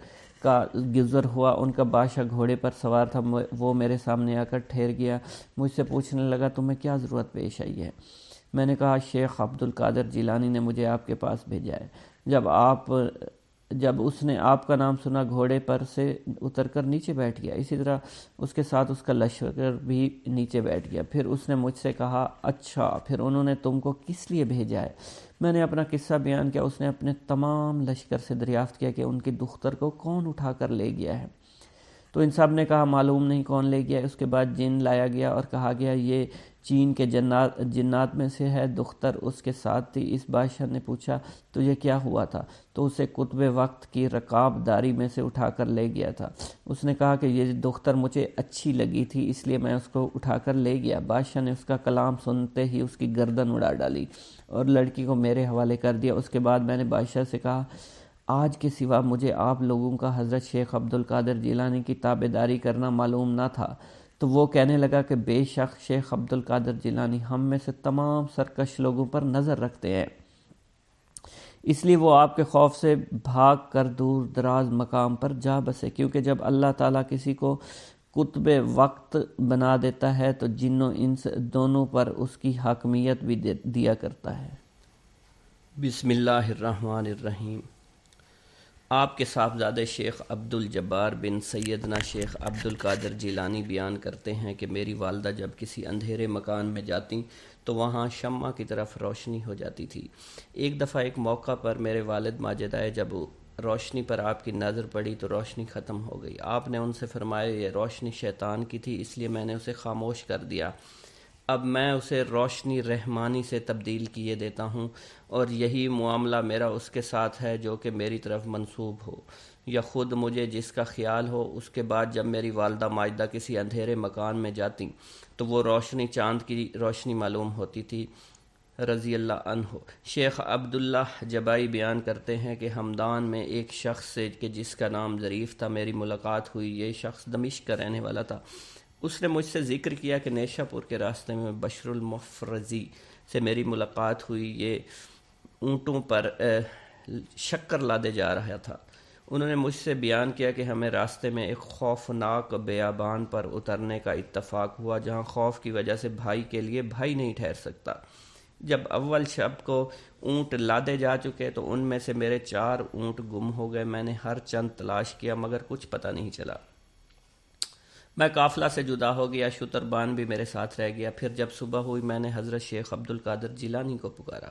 کا گزر ہوا، ان کا بادشاہ گھوڑے پر سوار تھا، وہ میرے سامنے آ کر ٹھہر گیا، مجھ سے پوچھنے لگا تمہیں کیا ضرورت پیش آئی ہے؟ میں نے کہا شیخ عبد القادر جیلانی نے مجھے آپ کے پاس بھیجا ہے۔ جب اس نے آپ کا نام سنا گھوڑے پر سے اتر کر نیچے بیٹھ گیا، اسی طرح اس کے ساتھ اس کا لشکر بھی نیچے بیٹھ گیا۔ پھر اس نے مجھ سے کہا اچھا پھر انہوں نے تم کو کس لیے بھیجا ہے؟ میں نے اپنا قصہ بیان کیا۔ اس نے اپنے تمام لشکر سے دریافت کیا کہ ان کی دختر کو کون اٹھا کر لے گیا ہے، تو ان سب نے کہا معلوم نہیں کون لے گیا۔ اس کے بعد جن لایا گیا اور کہا گیا یہ چین کے جنات میں سے ہے، دختر اس کے ساتھ تھی۔ اس بادشاہ نے پوچھا تجھے کیا ہوا تھا؟ تو اسے قطب وقت کی رکاب داری میں سے اٹھا کر لے گیا تھا۔ اس نے کہا کہ یہ دختر مجھے اچھی لگی تھی اس لیے میں اس کو اٹھا کر لے گیا۔ بادشاہ نے اس کا کلام سنتے ہی اس کی گردن اڑا ڈالی اور لڑکی کو میرے حوالے کر دیا۔ اس کے بعد میں نے بادشاہ سے کہا آج کے سوا مجھے آپ لوگوں کا حضرت شیخ عبد القادر جیلانی کی تابعداری کرنا معلوم نہ تھا۔ تو وہ کہنے لگا کہ بے شک شیخ عبد القادر جیلانی ہم میں سے تمام سرکش لوگوں پر نظر رکھتے ہیں، اس لیے وہ آپ کے خوف سے بھاگ کر دور دراز مقام پر جا بسے، کیونکہ جب اللہ تعالیٰ کسی کو قطب وقت بنا دیتا ہے تو جن و انس دونوں پر اس کی حاکمیت بھی دیا کرتا ہے۔ بسم اللہ الرحمن الرحیم۔ آپ کے صاحبزادے شیخ عبد الجبار بن سیدنا شیخ عبد القادر جیلانی بیان کرتے ہیں کہ میری والدہ جب کسی اندھیرے مکان میں جاتی تو وہاں شمع کی طرف روشنی ہو جاتی تھی۔ ایک دفعہ ایک موقع پر میرے والد ماجد آئے، جب روشنی پر آپ کی نظر پڑی تو روشنی ختم ہو گئی۔ آپ نے ان سے فرمایا یہ روشنی شیطان کی تھی، اس لیے میں نے اسے خاموش کر دیا۔ اب میں اسے روشنی رحمانی سے تبدیل کیے دیتا ہوں، اور یہی معاملہ میرا اس کے ساتھ ہے جو کہ میری طرف منسوب ہو، یا خود مجھے جس کا خیال ہو۔ اس کے بعد جب میری والدہ ماجدہ کسی اندھیرے مکان میں جاتی تو وہ روشنی چاند کی روشنی معلوم ہوتی تھی، رضی اللہ عنہ۔ شیخ عبداللہ جبائی بیان کرتے ہیں کہ ہمدان میں ایک شخص سے کہ جس کا نام ظریف تھا میری ملاقات ہوئی۔ یہ شخص دمشق کا رہنے والا تھا۔ اس نے مجھ سے ذکر کیا کہ نیشہ پور کے راستے میں بشر المفرزی سے میری ملاقات ہوئی۔ یہ اونٹوں پر شکر لادے جا رہا تھا۔ انہوں نے مجھ سے بیان کیا کہ ہمیں راستے میں ایک خوفناک بیابان پر اترنے کا اتفاق ہوا، جہاں خوف کی وجہ سے بھائی کے لیے بھائی نہیں ٹھہر سکتا۔ جب اول شب کو اونٹ لادے جا چکے تو ان میں سے میرے 4 اونٹ گم ہو گئے۔ میں نے ہر چند تلاش کیا مگر کچھ پتہ نہیں چلا۔ میں قافلہ سے جدا ہو گیا، شتربان بھی میرے ساتھ رہ گیا۔ پھر جب صبح ہوئی میں نے حضرت شیخ عبد القادر جیلانی کو پکارا۔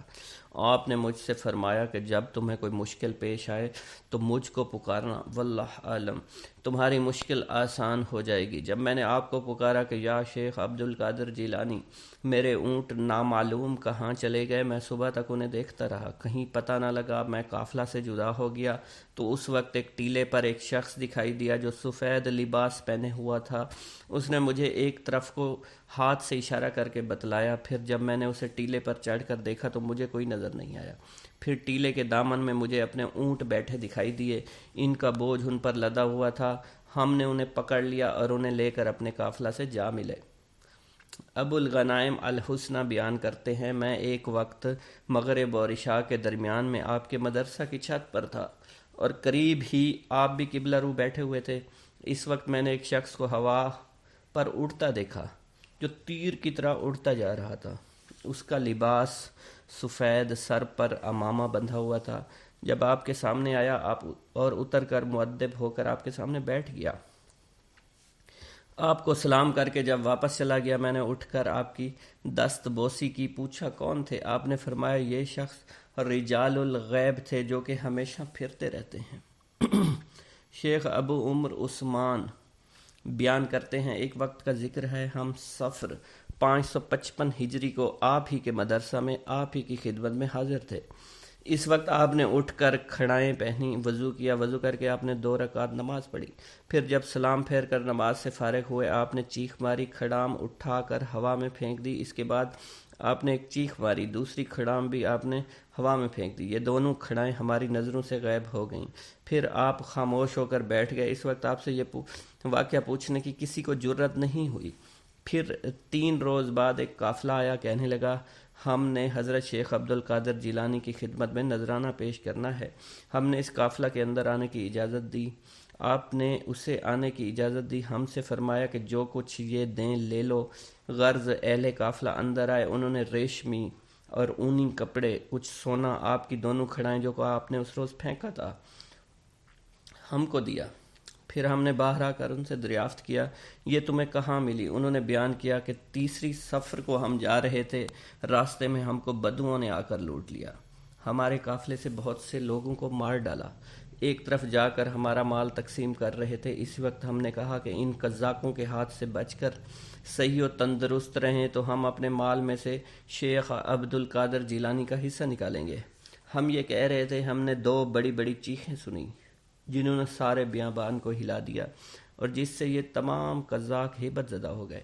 آپ نے مجھ سے فرمایا کہ جب تمہیں کوئی مشکل پیش آئے تو مجھ کو پکارنا، واللہ عالم تمہاری مشکل آسان ہو جائے گی۔ جب میں نے آپ کو پکارا کہ یا شیخ عبد القادر جیلانی، میرے اونٹ نامعلوم کہاں چلے گئے، میں صبح تک انہیں دیکھتا رہا، کہیں پتہ نہ لگا۔ میں قافلہ سے جدا ہو گیا تو اس وقت ایک ٹیلے پر ایک شخص دکھائی دیا جو سفید لباس پہنے ہوا تھا۔ اس نے مجھے ایک طرف کو ہاتھ سے اشارہ کر کے بتلایا۔ پھر جب میں نے اسے ٹیلے پر چڑھ کر دیکھا تو مجھے کوئی نظر نہیں آیا۔ پھر ٹیلے کے دامن میں مجھے اپنے اونٹ بیٹھے دکھائی دیے، ان کا بوجھ ان پر لدا ہوا تھا۔ ہم نے انہیں پکڑ لیا اور انہیں لے کر اپنے قافلہ سے جا ملے۔ ابو الغنائم الحسنہ بیان کرتے ہیں، میں ایک وقت مغرب اور عشاء کے درمیان میں آپ کے مدرسہ کی چھت پر تھا اور قریب ہی آپ بھی قبلہ رو بیٹھے ہوئے تھے۔ اس وقت میں نے ایک شخص کو ہوا پر اڑتا دیکھا جو تیر کی طرح اڑتا جا رہا تھا۔ اس کا لباس سفید، سر پر عمامہ بندھا ہوا تھا۔ جب آپ کے سامنے آیا آپ اور اتر کر مؤدب ہو کر آپ کے سامنے بیٹھ گیا۔ آپ کو سلام کر کے جب واپس چلا گیا میں نے اٹھ کر آپ کی دست بوسی کی، پوچھا کون تھے؟ آپ نے فرمایا یہ شخص رجال الغیب تھے جو کہ ہمیشہ پھرتے رہتے ہیں۔ شیخ ابو عمر عثمان بیان کرتے ہیں، ایک وقت کا ذکر ہے، ہم صفر 555 ہجری کو آپ ہی کے مدرسہ میں آپ ہی کی خدمت میں حاضر تھے۔ اس وقت آپ نے اٹھ کر کھڑائیں پہنی، وضو کیا، وضو کر کے آپ نے 2 رکعت نماز پڑھی۔ پھر جب سلام پھیر کر نماز سے فارغ ہوئے آپ نے چیخ ماری، کھڑام اٹھا کر ہوا میں پھینک دی۔ اس کے بعد آپ نے ایک چیخ ماری، دوسری کھڑام بھی آپ نے ہوا میں پھینک دی۔ یہ دونوں کھڑائیں ہماری نظروں سے غائب ہو گئیں۔ پھر آپ خاموش ہو کر بیٹھ گئے۔ اس وقت آپ سے یہ واقعہ پوچھنے کی کسی کو جرت نہیں ہوئی۔ پھر 3 روز بعد ایک قافلہ آیا، کہنے لگا ہم نے حضرت شیخ عبد القادر جیلانی کی خدمت میں نذرانہ پیش کرنا ہے۔ ہم نے اس قافلہ کے اندر آنے کی اجازت دی۔ آپ نے اسے آنے کی اجازت دی۔ ہم سے فرمایا کہ جو کچھ یہ دیں لے لو۔ غرض اہل قافلہ اندر آئے، انہوں نے ریشمی اور اونی کپڑے، کچھ سونا، آپ کی دونوں کھڑائیں جو کہ آپ نے اس روز پھینکا تھا ہم کو دیا۔ پھر ہم نے باہر آ کر ان سے دریافت کیا یہ تمہیں کہاں ملی؟ انہوں نے بیان کیا کہ تیسری سفر کو ہم جا رہے تھے، راستے میں ہم کو بدوؤں نے آ کر لوٹ لیا، ہمارے قافلے سے بہت سے لوگوں کو مار ڈالا۔ ایک طرف جا کر ہمارا مال تقسیم کر رہے تھے، اس وقت ہم نے کہا کہ ان قزاقوں کے ہاتھ سے بچ کر صحیح و تندرست رہیں تو ہم اپنے مال میں سے شیخ عبد القادر جیلانی کا حصہ نکالیں گے۔ ہم یہ کہہ رہے تھے، ہم نے 2 بڑی بڑی چیخیں سنی جنہوں نے سارے بیابان کو ہلا دیا اور جس سے یہ تمام قزاق ہیبت زدہ ہو گئے۔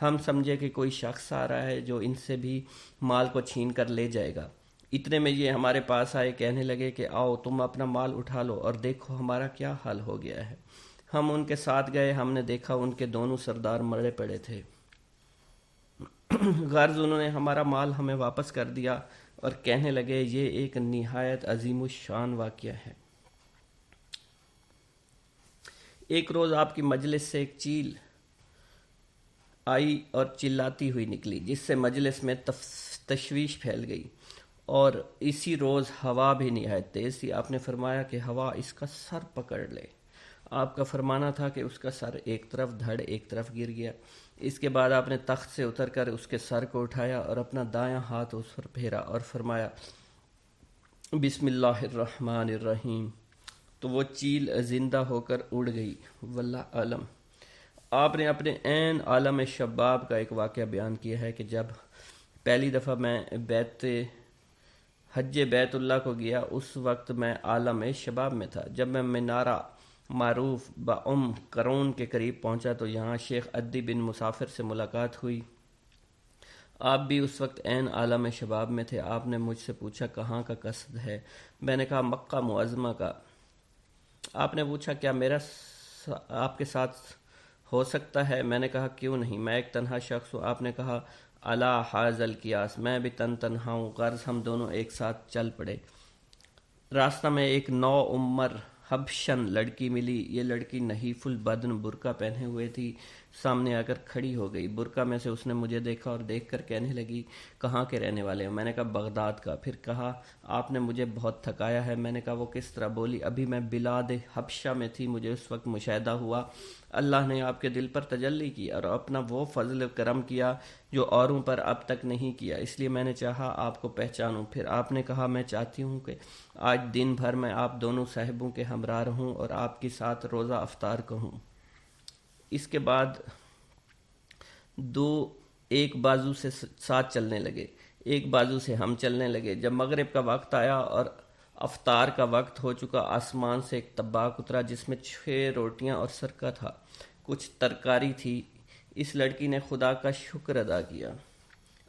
ہم سمجھے کہ کوئی شخص آ رہا ہے جو ان سے بھی مال کو چھین کر لے جائے گا۔ اتنے میں یہ ہمارے پاس آئے، کہنے لگے کہ آؤ تم اپنا مال اٹھا لو اور دیکھو ہمارا کیا حال ہو گیا ہے۔ ہم ان کے ساتھ گئے، ہم نے دیکھا ان کے دونوں سردار مرے پڑے تھے۔ غرض انہوں نے ہمارا مال ہمیں واپس کر دیا اور کہنے لگے یہ ایک نہایت عظیم الشان واقعہ ہے۔ ایک روز آپ کی مجلس سے ایک چیل آئی اور چلاتی ہوئی نکلی، جس سے مجلس میں تشویش پھیل گئی، اور اسی روز ہوا بھی نہایت تیز تھی۔ آپ نے فرمایا کہ ہوا اس کا سر پکڑ لے۔ آپ کا فرمانا تھا کہ اس کا سر ایک طرف دھڑ ایک طرف گر گیا۔ اس کے بعد آپ نے تخت سے اتر کر اس کے سر کو اٹھایا اور اپنا دایاں ہاتھ اس پر پھیرا اور فرمایا بسم اللہ الرحمن الرحیم، تو وہ چیل زندہ ہو کر اڑ گئی، واللہ عالم۔ آپ نے اپنے عین عالم شباب کا ایک واقعہ بیان کیا ہے کہ جب پہلی دفعہ میں حج بیت اللہ کو گیا اس وقت میں عالم شباب میں تھا. جب میں منارہ معروف کرون کے قریب پہنچا تو یہاں شیخ عدی بن مسافر سے ملاقات ہوئی. آپ بھی اس وقت عین عالم شباب میں تھے. آپ نے مجھ سے پوچھا کہاں کا قصد ہے؟ میں نے کہا مکہ معظمہ کا. آپ نے پوچھا کیا میرا آپ کے ساتھ ہو سکتا ہے؟ میں نے کہا کیوں نہیں، میں ایک تنہا شخص ہوں. آپ نے کہا الا حاضل قیاس، میں بھی تنہا ہوں، غرض ہم دونوں ایک ساتھ چل پڑے. راستہ میں ایک نو عمر حبشن لڑکی ملی. یہ لڑکی نحیف البدن برقع پہنے ہوئے تھی. سامنے آ کر کھڑی ہو گئی. برقع میں سے اس نے مجھے دیکھا اور دیکھ کر کہنے لگی کہاں کے رہنے والے ہو؟ میں نے کہا بغداد کا. پھر کہا آپ نے مجھے بہت تھکایا ہے. میں نے کہا وہ کس طرح؟ بولی ابھی میں بلاد حبشہ میں تھی، مجھے اس وقت مشاہدہ ہوا اللہ نے آپ کے دل پر تجلی کی اور اپنا وہ فضل کرم کیا جو اوروں پر اب تک نہیں کیا، اس لیے میں نے چاہا آپ کو پہچانوں. پھر آپ نے کہا میں چاہتی ہوں کہ آج دن بھر میں آپ دونوں صاحبوں کے ہمراہ رہوں اور آپ کے ساتھ روزہ افطار کہوں. اس کے بعد دو ایک بازو سے ساتھ چلنے لگے، ایک بازو سے ہم چلنے لگے. جب مغرب کا وقت آیا اور افطار کا وقت ہو چکا، آسمان سے ایک طباق اترا جس میں 6 روٹیاں اور سرکہ تھا، کچھ ترکاری تھی. اس لڑکی نے خدا کا شکر ادا کیا.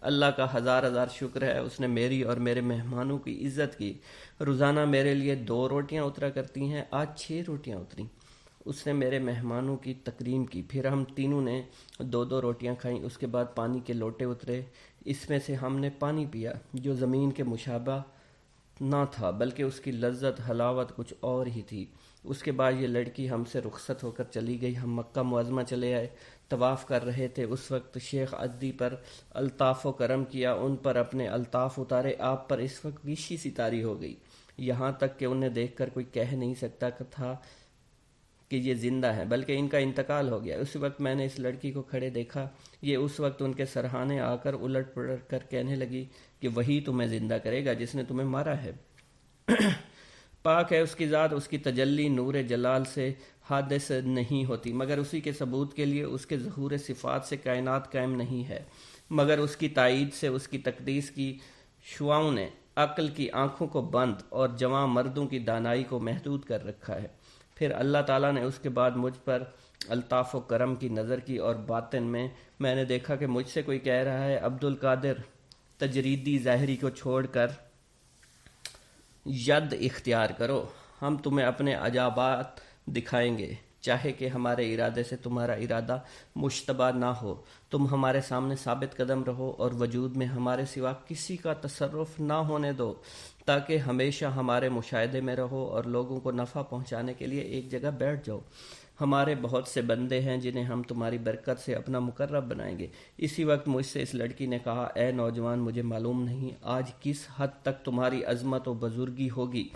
اللہ کا ہزار ہزار شکر ہے، اس نے میری اور میرے مہمانوں کی عزت کی. روزانہ میرے لیے 2 روٹیاں اترا کرتی ہیں، آج 6 روٹیاں اتریں. اس نے میرے مہمانوں کی تکریم کی. پھر ہم تینوں نے 2 روٹیاں کھائیں. اس کے بعد پانی کے لوٹے اترے، اس میں سے ہم نے پانی پیا جو زمین کے مشابہ نہ تھا بلکہ اس کی لذت حلاوت کچھ اور ہی تھی. اس کے بعد یہ لڑکی ہم سے رخصت ہو کر چلی گئی. ہم مکہ معظمہ چلے آئے. طواف کر رہے تھے، اس وقت شیخ عدی پر الطاف و کرم کیا، ان پر اپنے الطاف اتارے. آپ پر اس وقت ویشی سی طاری ہو گئی، یہاں تک کہ انہیں دیکھ کر کوئی کہہ نہیں سکتا تھا کہ یہ زندہ ہے، بلکہ ان کا انتقال ہو گیا. اس وقت میں نے اس لڑکی کو کھڑے دیکھا. یہ اس وقت ان کے سرہانے آ کر الٹ پلٹ کر کہنے لگی کہ وہی تمہیں زندہ کرے گا جس نے تمہیں مارا ہے. پاک ہے اس کی ذات، اس کی تجلی نور جلال سے حادث نہیں ہوتی مگر اسی کے ثبوت کے لیے. اس کے ظہور صفات سے کائنات قائم نہیں ہے مگر اس کی تائید سے. اس کی تقدیس کی شعاؤں نے عقل کی آنکھوں کو بند اور جوان مردوں کی دانائی کو محدود کر رکھا ہے. پھر اللہ تعالیٰ نے اس کے بعد مجھ پر الطاف و کرم کی نظر کی اور باطن میں نے دیکھا کہ مجھ سے کوئی کہہ رہا ہے عبد القادر، تجریدی ظاہری کو چھوڑ کر ید اختیار کرو، ہم تمہیں اپنے عجائبات دکھائیں گے، چاہے کہ ہمارے ارادے سے تمہارا ارادہ مشتبہ نہ ہو. تم ہمارے سامنے ثابت قدم رہو اور وجود میں ہمارے سوا کسی کا تصرف نہ ہونے دو تاکہ ہمیشہ ہمارے مشاہدے میں رہو اور لوگوں کو نفع پہنچانے کے لیے ایک جگہ بیٹھ جاؤ. ہمارے بہت سے بندے ہیں جنہیں ہم تمہاری برکت سے اپنا مقرب بنائیں گے. اسی وقت مجھ سے اس لڑکی نے کہا اے نوجوان، مجھے معلوم نہیں آج کس حد تک تمہاری عظمت و بزرگی ہوگی.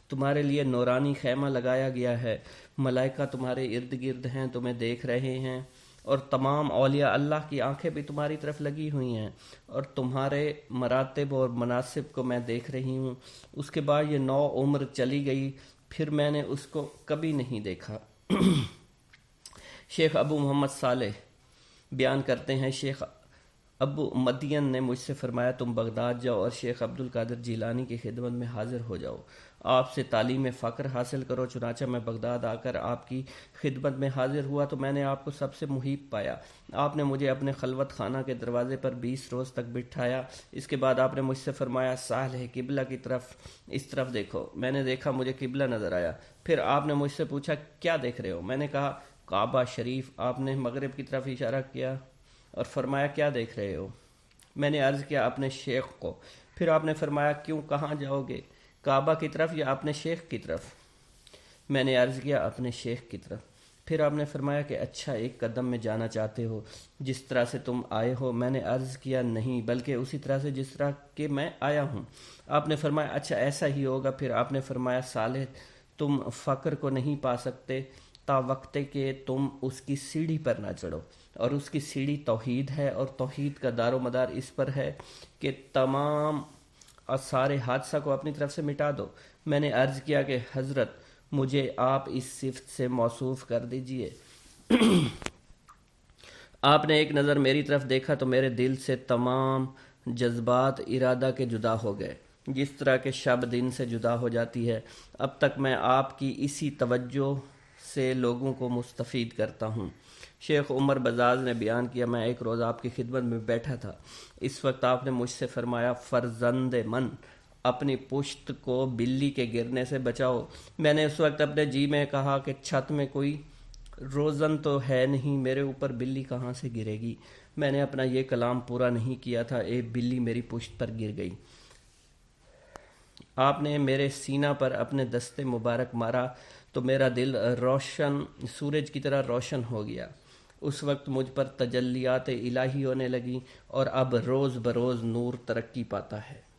تمہارے لیے نورانی خیمہ لگایا گیا ہے، ملائکہ تمہارے ارد گرد ہیں، تمہیں دیکھ رہے ہیں اور تمام اولیاء اللہ کی آنکھیں بھی تمہاری طرف لگی ہوئی ہیں اور تمہارے مراتب اور مناسب کو میں دیکھ رہی ہوں. اس کے بعد یہ 9 عمر چلی گئی، پھر میں نے اس کو کبھی نہیں دیکھا. شیخ ابو محمد صالح بیان کرتے ہیں شیخ ابو مدین نے مجھ سے فرمایا تم بغداد جاؤ اور شیخ عبد القادر جیلانی کی خدمت میں حاضر ہو جاؤ، آپ سے تعلیم فقر حاصل کرو. چنانچہ میں بغداد آ کر آپ کی خدمت میں حاضر ہوا تو میں نے آپ کو سب سے محیب پایا. آپ نے مجھے اپنے خلوت خانہ کے دروازے پر 20 روز تک بٹھایا. اس کے بعد آپ نے مجھ سے فرمایا صالح قبلہ کی طرف، اس طرف دیکھو. میں نے دیکھا، مجھے قبلہ نظر آیا. پھر آپ نے مجھ سے پوچھا کیا دیکھ رہے ہو؟ میں نے کہا کعبہ شریف. آپ نے مغرب کی طرف اشارہ کیا اور فرمایا کیا دیکھ رہے ہو؟ میں نے عرض کیا اپنے شیخ کو. پھر آپ نے فرمایا کیوں، کہاں جاؤ گے، کعبہ کی طرف یا اپنے شیخ کی طرف؟ میں نے عرض کیا اپنے شیخ کی طرف. پھر آپ نے فرمایا کہ اچھا ایک قدم میں جانا چاہتے ہو جس طرح سے تم آئے ہو؟ میں نے عرض کیا نہیں بلکہ اسی طرح سے جس طرح کہ میں آیا ہوں. آپ نے فرمایا اچھا ایسا ہی ہوگا. پھر آپ نے فرمایا صالح تم فقر کو نہیں پا سکتے تا وقت کہ تم اس کی سیڑھی پر نہ چڑھو، اور اس کی سیڑھی توحید ہے اور توحید کا دار و مدار اس پر ہے کہ تمام سارے حادثہ کو اپنی طرف سے مٹا دو. میں نے عرض کیا کہ حضرت مجھے آپ اس صفت سے موصوف کر دیجئے. آپ نے ایک نظر میری طرف دیکھا تو میرے دل سے تمام جذبات ارادہ کے جدا ہو گئے، جس طرح کہ شب دن سے جدا ہو جاتی ہے۔ اب تک میں آپ کی اسی توجہ سے لوگوں کو مستفید کرتا ہوں۔ شیخ عمر بزاز نے بیان کیا، میں ایک روز آپ کی خدمت میں بیٹھا تھا، اس وقت آپ نے مجھ سے فرمایا، فرزند من، اپنی پشت کو بلی کے گرنے سے بچاؤ۔ میں نے اس وقت اپنے جی میں کہا کہ چھت میں کوئی روزن تو ہے نہیں، میرے اوپر بلی کہاں سے گرے گی؟ میں نے اپنا یہ کلام پورا نہیں کیا تھا، ایک بلی میری پشت پر گر گئی۔ آپ نے میرے سینہ پر اپنے دستے مبارک مارا تو میرا دل روشن سورج کی طرح روشن ہو گیا۔ اس وقت مجھ پر تجلیات الہی ہونے لگیں اور اب روز بروز نور ترقی پاتا ہے۔